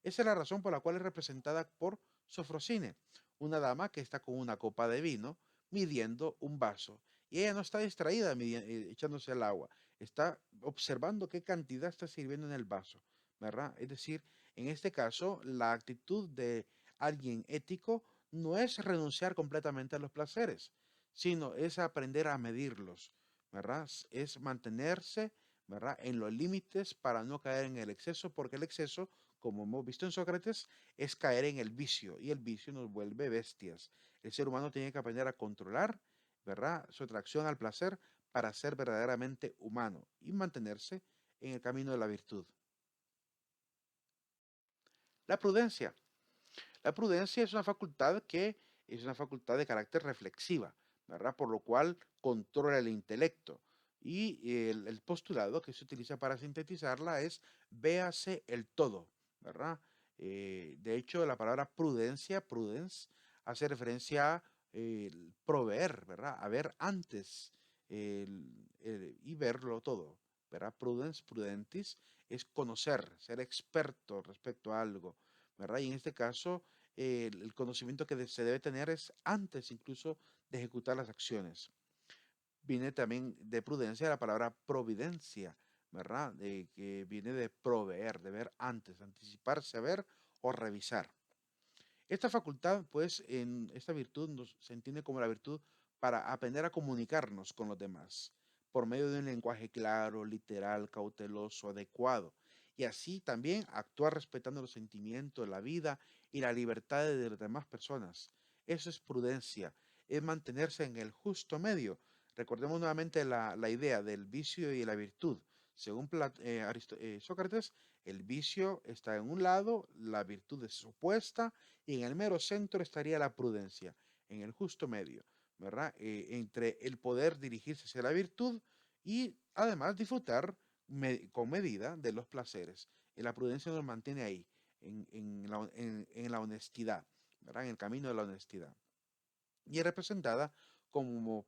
Esa es la razón por la cual es representada por Sofrosine, una dama que está con una copa de vino midiendo un vaso. Y ella no está distraída echándose el agua, está observando qué cantidad está sirviendo en el vaso, ¿verdad? Es decir, en este caso, la actitud de alguien ético no es renunciar completamente a los placeres, sino es aprender a medirlos, ¿verdad? Es mantenerse, ¿verdad? En los límites para no caer en el exceso, porque el exceso, como hemos visto en Sócrates, es caer en el vicio y el vicio nos vuelve bestias. El ser humano tiene que aprender a controlar, ¿verdad? Su atracción al placer para ser verdaderamente humano y mantenerse en el camino de la virtud. La prudencia. La prudencia es una facultad de carácter reflexiva, ¿verdad? Por lo cual controla el intelecto. Y el postulado que se utiliza para sintetizarla es véase el todo, ¿verdad? De hecho, la palabra prudencia, prudence, hace referencia a proveer, ¿verdad? A ver antes y verlo todo, ¿verdad? Prudence, prudentis, es conocer, ser experto respecto a algo, ¿verdad? Y en este caso, el conocimiento que se debe tener es antes incluso de ejecutar las acciones. Viene también de prudencia la palabra providencia, ¿verdad? Que viene de proveer, de ver antes, anticiparse a ver o revisar. Esta facultad, pues, en esta virtud se entiende como la virtud para aprender a comunicarnos con los demás por medio de un lenguaje claro, literal, cauteloso, adecuado. Y así también actuar respetando los sentimientos, la vida y la libertad de las demás personas. Eso es prudencia, es mantenerse en el justo medio. Recordemos nuevamente la idea del vicio y la virtud. Según Sócrates, el vicio está en un lado, la virtud es opuesta y en el mero centro estaría la prudencia, en el justo medio, ¿verdad? Entre el poder dirigirse hacia la virtud y además disfrutar con medida de los placeres. Y la prudencia nos mantiene ahí, en la honestidad, ¿verdad? En el camino de la honestidad. Y es representada como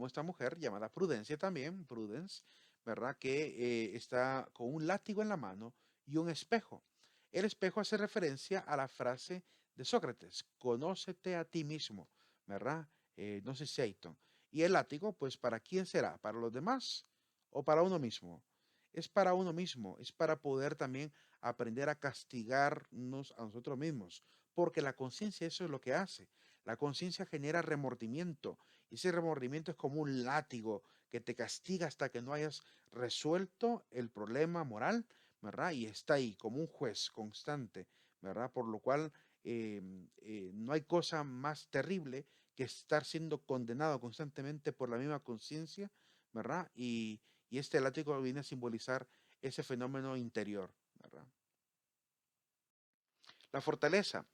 esta mujer llamada Prudencia también, Prudence, ¿verdad? Que está con un látigo en la mano y un espejo. El espejo hace referencia a la frase de Sócrates, conócete a ti mismo, ¿verdad? No sé, Seiton. Y el látigo, pues, ¿para quién será? ¿Para los demás o para uno mismo? Es para uno mismo, es para poder también aprender a castigarnos a nosotros mismos, porque la conciencia eso es lo que hace. La conciencia genera remordimiento y ese remordimiento es como un látigo que te castiga hasta que no hayas resuelto el problema moral, ¿verdad? Y está ahí como un juez constante, ¿verdad? Por lo cual no hay cosa más terrible que estar siendo condenado constantemente por la misma conciencia, ¿verdad? Y este látigo viene a simbolizar ese fenómeno interior, ¿verdad? La fortaleza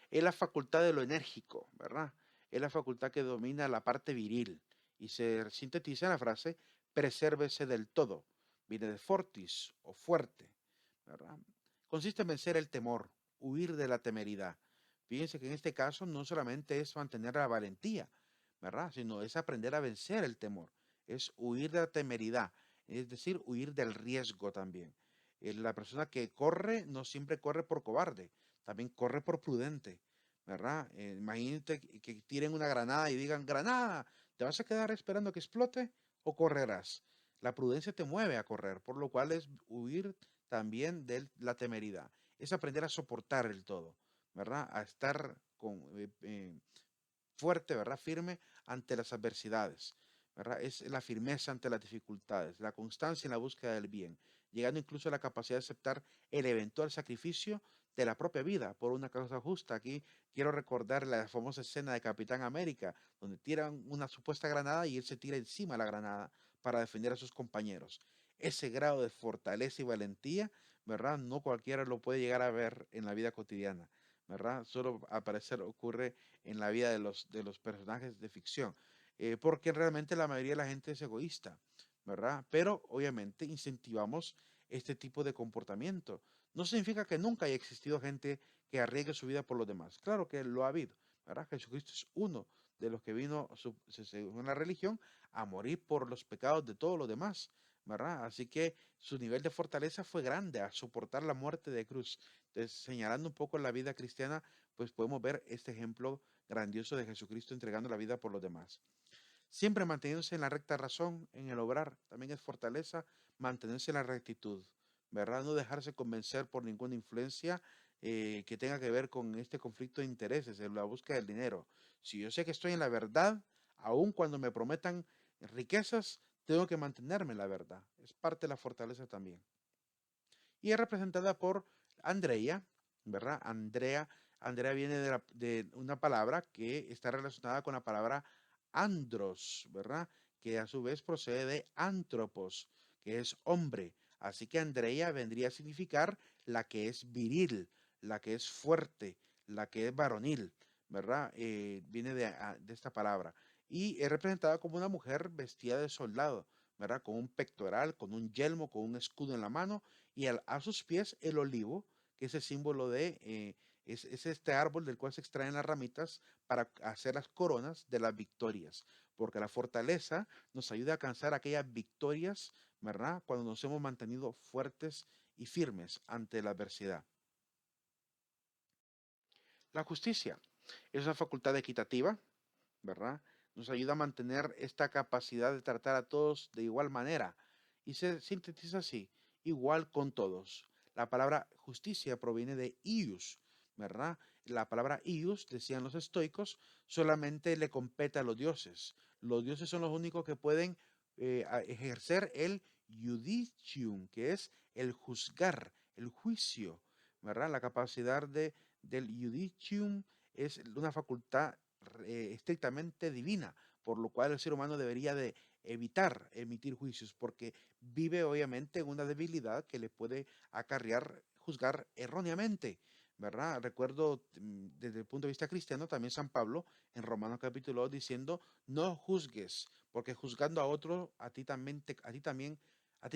es la facultad de lo enérgico, ¿verdad? Es la facultad que domina la parte viril y se sintetiza en la frase presérvese del todo. Viene de fortis o fuerte, ¿verdad? Consiste en vencer el temor, huir de la temeridad. Fíjense que en este caso no solamente es mantener la valentía, ¿verdad? Sino es aprender a vencer el temor, es huir de la temeridad, es decir, huir del riesgo también. La persona que corre no siempre corre por cobarde, también corre por prudente, ¿verdad? Imagínate que tiren una granada y digan, granada, ¿te vas a quedar esperando que explote o correrás? La prudencia te mueve a correr, por lo cual es huir también de la temeridad. Es aprender a soportar el todo, ¿verdad? A estar fuerte, ¿verdad? Firme ante las adversidades, ¿verdad? Es la firmeza ante las dificultades, la constancia en la búsqueda del bien, llegando incluso a la capacidad de aceptar el eventual sacrificio de la propia vida por una causa justa. Aquí quiero recordar la famosa escena de Capitán América, donde tiran una supuesta granada y él se tira encima de la granada para defender a sus compañeros. Ese grado de fortaleza y valentía, ¿verdad? No cualquiera lo puede llegar a ver en la vida cotidiana, ¿verdad? Solo al parecer ocurre en la vida de los personajes de ficción, porque realmente la mayoría de la gente es egoísta, ¿verdad? Pero obviamente incentivamos este tipo de comportamiento. No significa que nunca haya existido gente que arriesgue su vida por los demás. Claro que lo ha habido, ¿verdad? Jesucristo es uno de los que vino, según la religión, a morir por los pecados de todos los demás, ¿verdad? Así que su nivel de fortaleza fue grande a soportar la muerte de cruz. Entonces, señalando un poco la vida cristiana, pues podemos ver este ejemplo grandioso de Jesucristo entregando la vida por los demás. Siempre manteniéndose en la recta razón, en el obrar, también es fortaleza mantenerse en la rectitud, ¿verdad? No dejarse convencer por ninguna influencia que tenga que ver con este conflicto de intereses, en la búsqueda del dinero. Si yo sé que estoy en la verdad, aun cuando me prometan riquezas, tengo que mantenerme en la verdad. Es parte de la fortaleza también. Y es representada por Andrea, ¿verdad? Andrea viene de una palabra que está relacionada con la palabra andros, ¿verdad? Que a su vez procede de antropos, que es hombre. Así que Andrea vendría a significar la que es viril, la que es fuerte, la que es varonil, ¿verdad? Viene de esta palabra. Y es representada como una mujer vestida de soldado, ¿verdad? Con un pectoral, con un yelmo, con un escudo en la mano y a sus pies el olivo, que es el símbolo es este árbol del cual se extraen las ramitas para hacer las coronas de las victorias, porque la fortaleza nos ayuda a alcanzar aquellas victorias, ¿verdad? Cuando nos hemos mantenido fuertes y firmes ante la adversidad. La justicia es una facultad equitativa, ¿verdad? Nos ayuda a mantener esta capacidad de tratar a todos de igual manera y se sintetiza así, igual con todos. La palabra justicia proviene de ius, ¿verdad? La palabra ius, decían los estoicos, solamente le compete a los dioses. Los dioses son los únicos que pueden ejercer el judicium, que es el juzgar, el juicio, ¿verdad? La capacidad del judicium es una facultad estrictamente divina, por lo cual el ser humano debería de evitar emitir juicios, porque vive obviamente en una debilidad que le puede acarrear juzgar erróneamente, ¿verdad? Recuerdo desde el punto de vista cristiano también San Pablo en Romanos capítulo 2 diciendo, no juzgues, porque juzgando a otro, a ti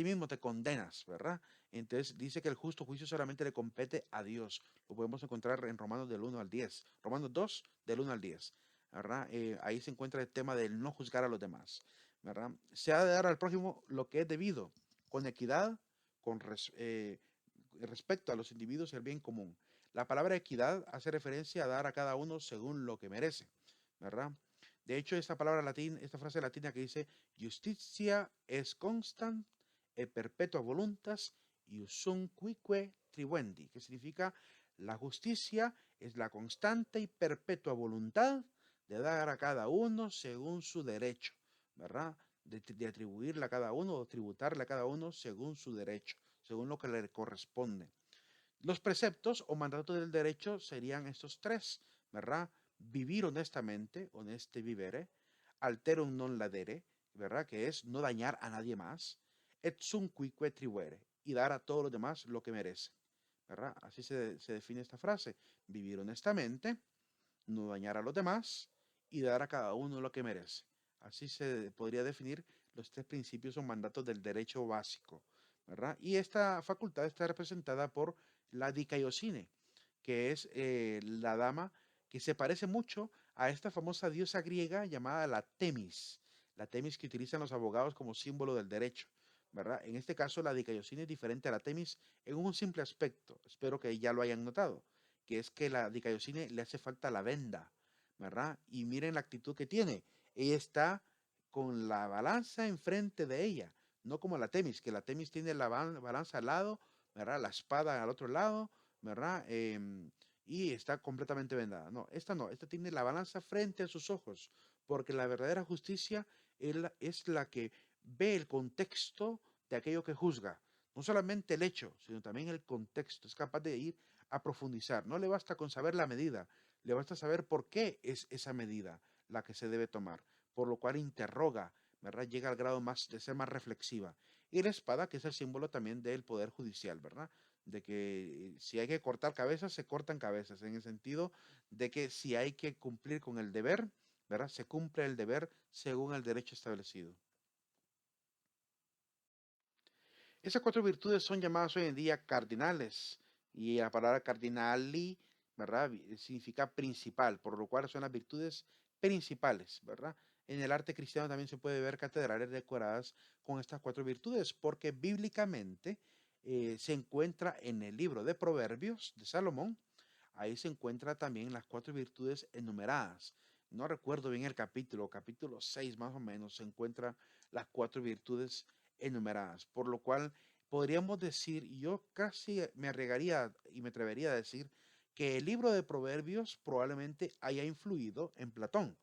mismo te condenas, ¿verdad? Entonces dice que el justo juicio solamente le compete a Dios. Lo podemos encontrar en Romanos del 1 al 10. Romanos 2 del 1 al 10. ¿Verdad? Ahí se encuentra el tema del no juzgar a los demás. ¿Verdad? Se ha de dar al prójimo lo que es debido, con equidad, con respecto a los individuos y el bien común. La palabra equidad hace referencia a dar a cada uno según lo que merece. ¿Verdad? De hecho, esta palabra latina, esta frase latina que dice justitia es constant e perpetua voluntas iusum quique tribuendi, que significa la justicia es la constante y perpetua voluntad de dar a cada uno según su derecho, ¿verdad? De atribuirle a cada uno o tributarle a cada uno según su derecho, según lo que le corresponde. Los preceptos o mandatos del derecho serían estos tres, ¿verdad? Vivir honestamente, honeste vivere, alterum non ladere, ¿verdad? Que es no dañar a nadie más, et sum quique tribuere, y dar a todos los demás lo que merece, ¿verdad? Así se define esta frase, vivir honestamente, no dañar a los demás y dar a cada uno lo que merece. Así se podría definir los tres principios o mandatos del derecho básico, ¿verdad? Y esta facultad está representada por la dikaiosine, que es la dama que se parece mucho a esta famosa diosa griega llamada la Temis que utilizan los abogados como símbolo del derecho, ¿verdad? En este caso la dikaiosine es diferente a la Temis en un simple aspecto, espero que ya lo hayan notado, que es que la dikaiosine le hace falta la venda, ¿verdad? Y miren la actitud que tiene, ella está con la balanza enfrente de ella, no como la Temis, que la Temis tiene la balanza al lado, ¿verdad? La espada al otro lado, ¿verdad? Y está completamente vendada. No, esta tiene la balanza frente a sus ojos, porque la verdadera justicia es la que ve el contexto de aquello que juzga. No solamente el hecho, sino también el contexto. Es capaz de ir a profundizar. No le basta con saber la medida, le basta saber por qué es esa medida la que se debe tomar, por lo cual interroga, ¿verdad? Llega al grado más de ser más reflexiva. Y la espada, que es el símbolo también del poder judicial, ¿verdad? de que si hay que cortar cabezas, se cortan cabezas, en el sentido de que si hay que cumplir con el deber, ¿verdad? Se cumple el deber según el derecho establecido. Esas cuatro virtudes son llamadas hoy en día cardinales y la palabra cardinali, ¿verdad? Significa principal, por lo cual son las virtudes principales, ¿verdad? En el arte cristiano también se puede ver catedrales decoradas con estas cuatro virtudes, porque bíblicamente se encuentra en el libro de Proverbios de Salomón, ahí se encuentra también las cuatro virtudes enumeradas. No recuerdo bien el capítulo, capítulo 6 más o menos, se encuentran las cuatro virtudes enumeradas, por lo cual podríamos decir, y yo casi me arriesgaría y me atrevería a decir, que el libro de Proverbios probablemente haya influido en Platón.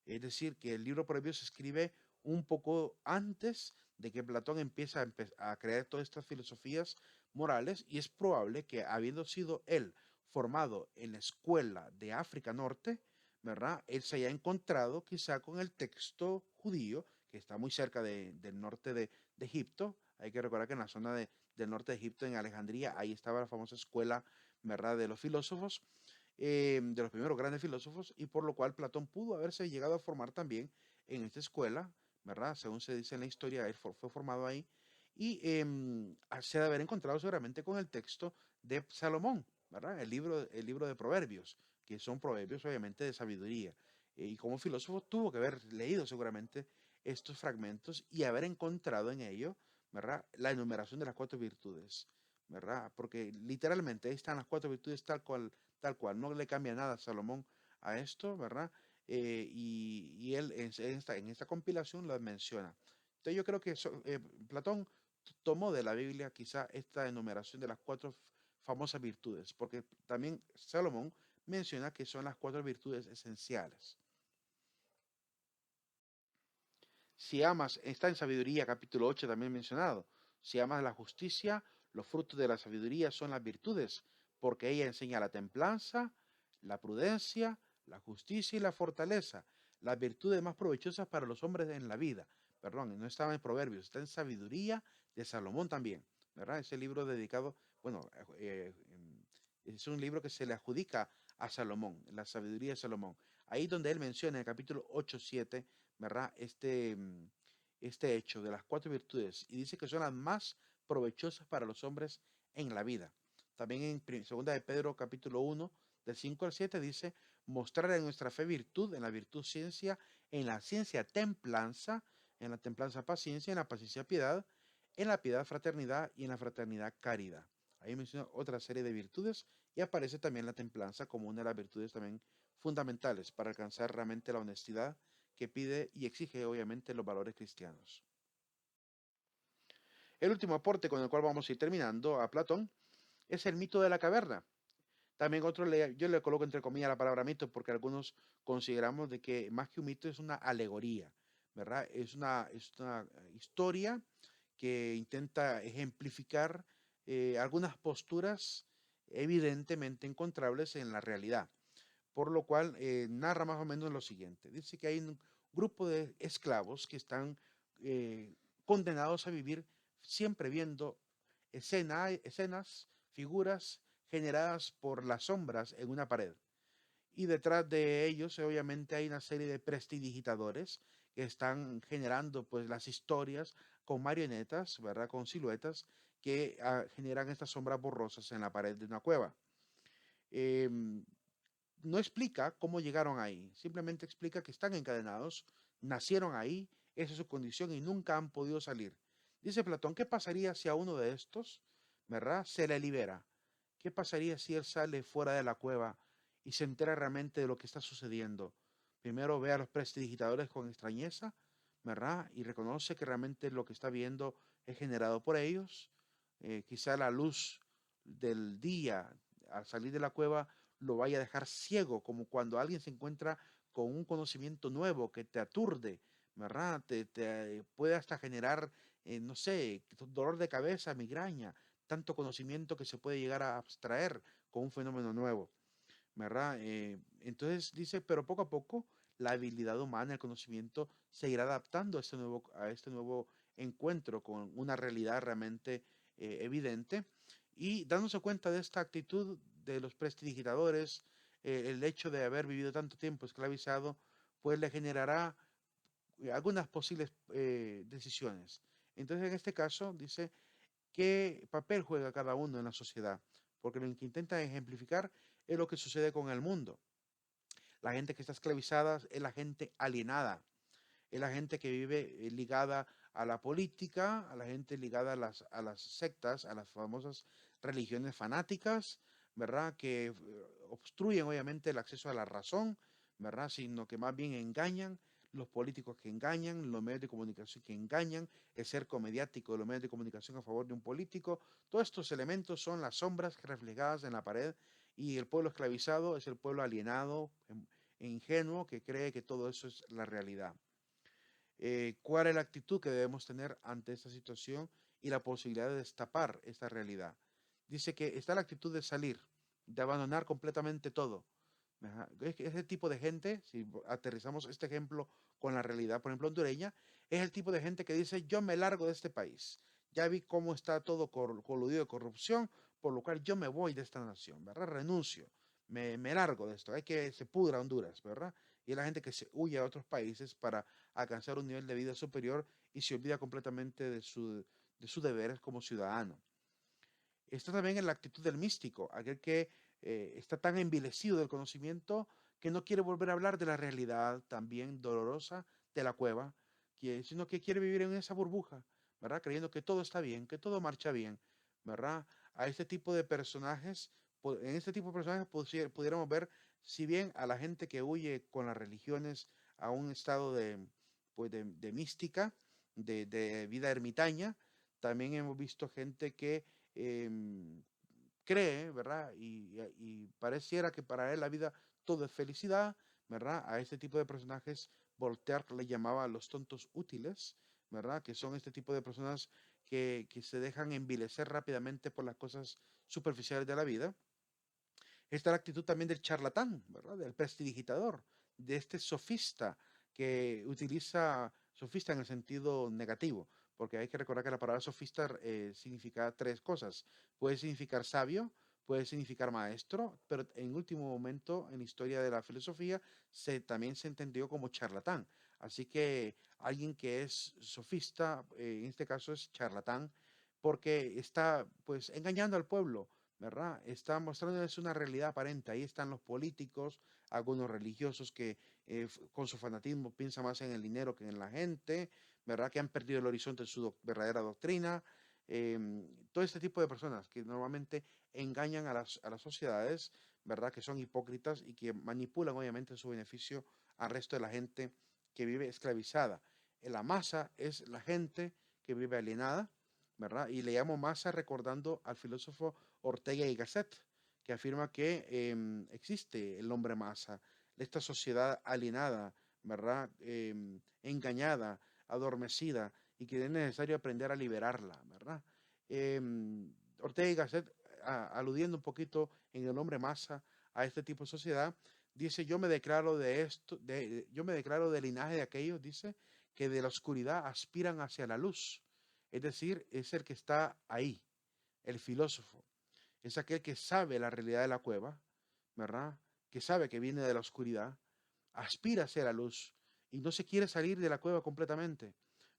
Es decir, que el libro de Proverbios se escribe un poco antes de que Platón empieza a crear todas estas filosofías morales, y es probable que habiendo sido él formado en la escuela de África Norte, ¿verdad? Él se haya encontrado quizá con el texto judío, que está muy cerca del norte de Egipto. Hay que recordar que en la zona del norte de Egipto, en Alejandría, ahí estaba la famosa escuela, ¿verdad?, de los filósofos, de los primeros grandes filósofos, y por lo cual Platón pudo haberse llegado a formar también en esta escuela, ¿verdad? Según se dice en la historia, él fue formado ahí, y se ha de haber encontrado seguramente con el texto de Salomón, ¿verdad? El libro de Proverbios, que son proverbios obviamente de sabiduría. Y como filósofo tuvo que haber leído seguramente estos fragmentos y haber encontrado en ello, ¿verdad?, la enumeración de las cuatro virtudes, ¿verdad? Porque literalmente ahí están las cuatro virtudes tal cual, no le cambia nada a Salomón a esto, ¿verdad? Y él en esta compilación lo menciona. Entonces yo creo que Platón tomó de la Biblia quizá esta enumeración de las cuatro famosas virtudes, porque también Salomón menciona que son las cuatro virtudes esenciales. Si amas, está en Sabiduría capítulo 8 también mencionado, si amas la justicia, los frutos de la sabiduría son las virtudes, porque ella enseña la templanza, la prudencia, la justicia y la fortaleza, las virtudes más provechosas para los hombres en la vida. Perdón, no estaba en Proverbios, está en Sabiduría de Salomón también, ¿verdad? Ese libro dedicado, bueno, es un libro que se le adjudica a Salomón, la Sabiduría de Salomón. Ahí donde él menciona en el capítulo 8:7, ¿verdad? Este hecho de las cuatro virtudes, y dice que son las más provechosas para los hombres en la vida. También en segunda de Pedro capítulo 1, del 5 al 7 dice, mostrar en nuestra fe virtud, en la virtud ciencia, en la ciencia templanza, en la templanza paciencia, en la paciencia piedad, en la piedad fraternidad y en la fraternidad caridad. Ahí menciona otra serie de virtudes y aparece también la templanza como una de las virtudes también fundamentales para alcanzar realmente la honestidad que pide y exige obviamente los valores cristianos. El último aporte con el cual vamos a ir terminando a Platón es el mito de la caverna. También yo le coloco entre comillas la palabra mito porque algunos consideramos de que más que un mito es una alegoría, ¿verdad? Es una historia que intenta ejemplificar algunas posturas evidentemente encontrables en la realidad, por lo cual narra más o menos lo siguiente. Dice que hay un grupo de esclavos que están eh, condenados a vivir siempre viendo escenas, figuras generadas por las sombras en una pared. Y detrás de ellos obviamente hay una serie de prestidigitadores que están generando pues las historias con marionetas, ¿verdad? Con siluetas que generan estas sombras borrosas en la pared de una cueva. Em, no explica cómo llegaron ahí, simplemente explica que están encadenados, nacieron ahí, esa es su condición y nunca han podido salir. Dice Platón, ¿qué pasaría si a uno de estos, ¿verdad?, se le libera? ¿Qué pasaría si él sale fuera de la cueva y se entera realmente de lo que está sucediendo? Primero ve a los prestidigitadores con extrañeza, ¿verdad? Y reconoce que realmente lo que está viendo es generado por ellos. Quizá la luz del día al salir de la cueva lo vaya a dejar ciego, como cuando alguien se encuentra con un conocimiento nuevo que te aturde, ¿verdad? Te puede hasta generar, no sé, dolor de cabeza, migraña, tanto conocimiento que se puede llegar a abstraer con un fenómeno nuevo, ¿verdad? Entonces dice, pero poco a poco la habilidad humana, el conocimiento, se irá adaptando a este nuevo encuentro con una realidad realmente evidente, Y dándose cuenta de esta actitud de los prestidigitadores, el hecho de haber vivido tanto tiempo esclavizado, pues le generará algunas posibles decisiones. Entonces, en este caso, dice, ¿qué papel juega cada uno en la sociedad? Porque lo que intenta ejemplificar es lo que sucede con el mundo. La gente que está esclavizada es la gente alienada, es la gente que vive ligada a la política, a la gente ligada a las sectas, a las famosas religiones fanáticas, ¿verdad? Que obstruyen obviamente el acceso a la razón, ¿verdad? Sino que más bien engañan, los políticos que engañan, los medios de comunicación que engañan, el cerco mediático de los medios de comunicación a favor de un político. Todos estos elementos son las sombras reflejadas en la pared y el pueblo esclavizado es el pueblo alienado, e ingenuo, que cree que todo eso es la realidad. ¿Cuál es la actitud que debemos tener ante esta situación y la posibilidad de destapar esta realidad? Dice que está la actitud de salir, de abandonar completamente todo. Es que ese tipo de gente, si aterrizamos este ejemplo con la realidad, por ejemplo, hondureña, es el tipo de gente que dice, yo me largo de este país. Ya vi cómo está todo coludido de corrupción, por lo cual yo me voy de esta nación, ¿verdad? Renuncio, me largo de esto. Hay que se pudra Honduras, ¿verdad? Y es la gente que se huye a otros países para alcanzar un nivel de vida superior y se olvida completamente de sus deberes como ciudadano. Está también en la actitud del místico, aquel que está tan envilecido del conocimiento que no quiere volver a hablar de la realidad también dolorosa de la cueva, sino que quiere vivir en esa burbuja, ¿verdad? Creyendo que todo está bien, que todo marcha bien, ¿verdad? A este tipo de personajes, en este tipo de personajes pudiéramos ver, si bien a la gente que huye con las religiones a un estado pues de mística, de vida ermitaña, también hemos visto gente que em, cree, ¿verdad? Y pareciera que para él la vida todo es felicidad, ¿verdad? A este tipo de personajes Voltaire le llamaba los tontos útiles, ¿verdad? Que son este tipo de personas que se dejan envilecer rápidamente por las cosas superficiales de la vida. Está la actitud también del charlatán, ¿verdad? Del prestidigitador, de este sofista que utiliza sofista en el sentido negativo, porque hay que recordar que la palabra sofista significa tres cosas. Puede significar sabio, puede significar maestro, pero en último momento en la historia de la filosofía también se entendió como charlatán. Así que alguien que es sofista, en este caso es charlatán, porque está pues engañando al pueblo, ¿verdad? Está mostrándoles una realidad aparente. Ahí están los políticos, algunos religiosos que con su fanatismo piensan más en el dinero que en la gente, ¿verdad? Que han perdido el horizonte de su verdadera doctrina. Todo este tipo de personas que normalmente engañan a las sociedades, ¿verdad? Que son hipócritas y que manipulan obviamente su beneficio al resto de la gente que vive esclavizada. La masa es la gente que vive alienada, ¿verdad? Y le llamo masa recordando al filósofo Ortega y Gasset, que afirma que existe el hombre masa, esta sociedad alienada, ¿verdad? Engañada, adormecida, y que es necesario aprender a liberarla, ¿verdad? Ortega y Gasset, aludiendo un poquito en el hombre masa a este tipo de sociedad, dice, yo me declaro de esto, yo me declaro del linaje de aquellos, dice, que de la oscuridad aspiran hacia la luz. Es decir, es el que está ahí, el filósofo. Es aquel que sabe la realidad de la cueva, ¿verdad? Que sabe que viene de la oscuridad, aspira hacia la luz y no se quiere salir de la cueva completamente,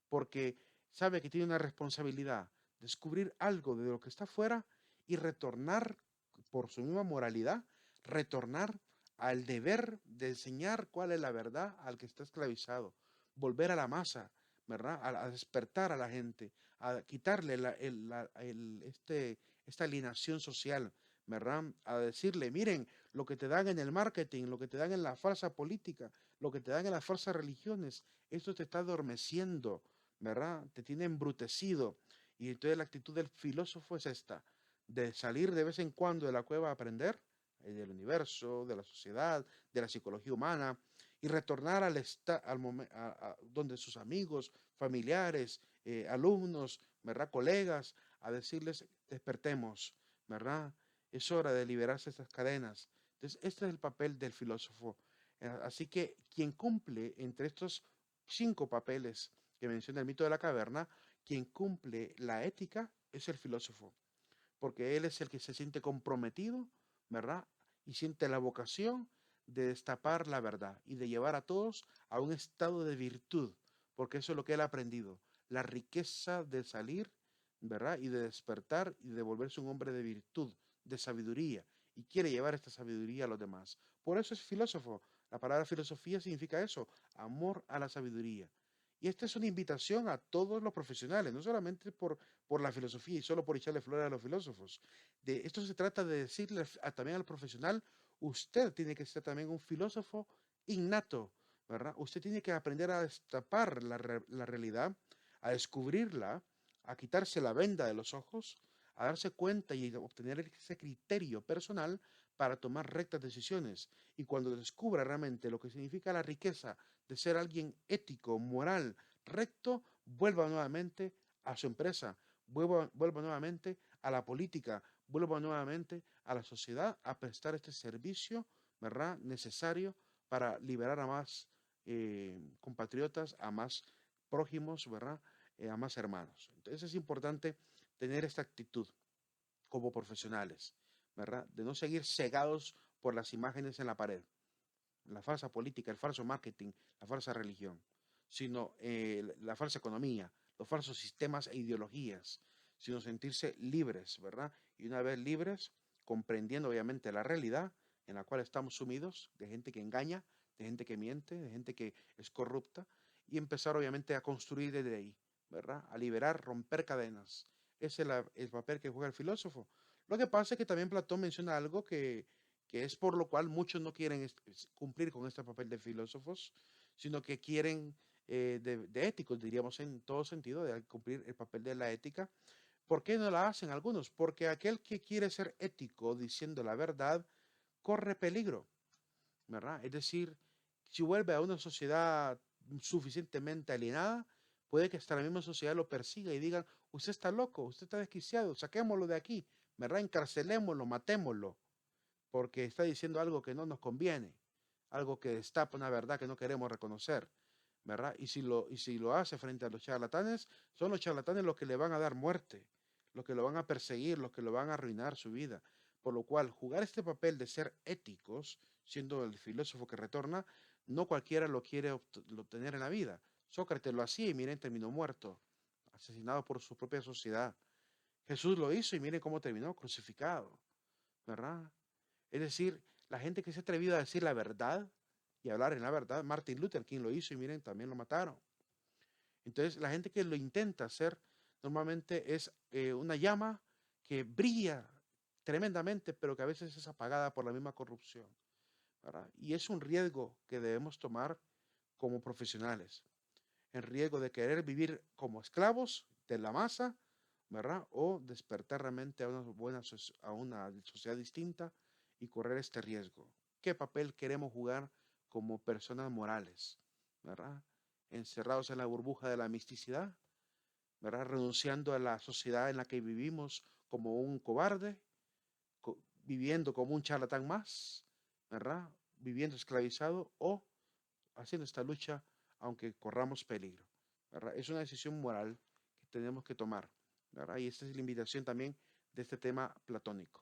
porque sabe que tiene una responsabilidad, descubrir algo de lo que está afuera y retornar por su misma moralidad, retornar al deber de enseñar cuál es la verdad al que está esclavizado, volver a la masa, ¿verdad? A despertar a la gente, a quitarle esta alienación social, ¿verdad? A decirle, miren, lo que te dan en el marketing, lo que te dan en la falsa política, lo que te dan en las falsas religiones, esto te está adormeciendo, ¿verdad? Te tiene embrutecido. Y entonces la actitud del filósofo es esta, de salir de vez en cuando de la cueva a aprender del universo, de la sociedad, de la psicología humana, y retornar donde sus amigos, familiares, alumnos, ¿verdad? Colegas, a decirles, despertemos, ¿verdad? Es hora de liberarse de estas cadenas. Entonces, este es el papel del filósofo. Así que quien cumple entre estos 5 papeles que menciona el mito de la caverna, quien cumple la ética es el filósofo. porque él es el que se siente comprometido, ¿verdad? Y siente la vocación de destapar la verdad y de llevar a todos a un estado de virtud, porque eso es lo que él ha aprendido, la riqueza de salir, ¿verdad? Y de despertar y de volverse un hombre de virtud, de sabiduría, y quiere llevar esta sabiduría a los demás. Por eso es filósofo. La palabra filosofía significa eso, amor a la sabiduría. Y esta es una invitación a todos los profesionales, no solamente por la filosofía y solo por echarle flores a los filósofos. De esto se trata de decirle también al profesional, usted tiene que ser también un filósofo innato, ¿verdad? Usted tiene que aprender a destapar la realidad, a descubrirla, a quitarse la venda de los ojos, a darse cuenta y obtener ese criterio personal para tomar rectas decisiones. Y cuando descubra realmente lo que significa la riqueza de ser alguien ético, moral, recto, vuelva nuevamente a su empresa, vuelva nuevamente a la política, vuelva nuevamente a la sociedad a prestar este servicio, ¿verdad? Necesario para liberar a más compatriotas, a más prójimos, ¿verdad? A más hermanos. Entonces es importante tener esta actitud como profesionales, ¿verdad? De no seguir cegados por las imágenes en la pared, la falsa política, el falso marketing, la falsa religión, sino la falsa economía, los falsos sistemas e ideologías, sino sentirse libres, ¿verdad? Y una vez libres, comprendiendo obviamente la realidad en la cual estamos sumidos, de gente que engaña, de gente que miente, de gente que es corrupta, y empezar obviamente a construir desde ahí, ¿verdad? A liberar, romper cadenas. Ese es el papel que juega el filósofo. Lo que pasa es que también Platón menciona algo que es por lo cual muchos no quieren cumplir con este papel de filósofos, sino que quieren de éticos, diríamos en todo sentido, de cumplir el papel de la ética. ¿Por qué no la hacen algunos? Porque aquel que quiere ser ético diciendo la verdad corre peligro, ¿verdad? Es decir, si vuelve a una sociedad suficientemente alienada, puede que hasta la misma sociedad lo persiga y digan, usted está loco, usted está desquiciado, saquémoslo de aquí, ¿verdad? Encarcelémoslo, matémoslo porque está diciendo algo que no nos conviene, algo que destapa una verdad que no queremos reconocer, ¿verdad? Y si lo hace frente a los charlatanes, son los charlatanes los que le van a dar muerte, los que lo van a perseguir, los que lo van a arruinar su vida. Por lo cual, jugar este papel de ser éticos, siendo el filósofo que retorna, no cualquiera lo quiere obtener en la vida. Sócrates lo hacía y miren, terminó muerto, asesinado por su propia sociedad. Jesús lo hizo y miren cómo terminó, crucificado, ¿verdad? Es decir, la gente que se ha atrevido a decir la verdad y hablar en la verdad, Martin Luther King lo hizo y miren, también lo mataron. Entonces, la gente que lo intenta hacer normalmente es una llama que brilla tremendamente, pero que a veces es apagada por la misma corrupción, ¿verdad? Y es un riesgo que debemos tomar como profesionales, en riesgo de querer vivir como esclavos de la masa, ¿verdad? O despertar realmente a una sociedad distinta y correr este riesgo. ¿Qué papel queremos jugar como personas morales, ¿verdad? Encerrados en la burbuja de la misticidad, ¿verdad? Renunciando a la sociedad en la que vivimos como un cobarde, viviendo como un charlatán más, ¿verdad? Viviendo esclavizado o haciendo esta lucha aunque corramos peligro, ¿verdad? Es una decisión moral que tenemos que tomar, ¿verdad? Y esta es la invitación también de este tema platónico.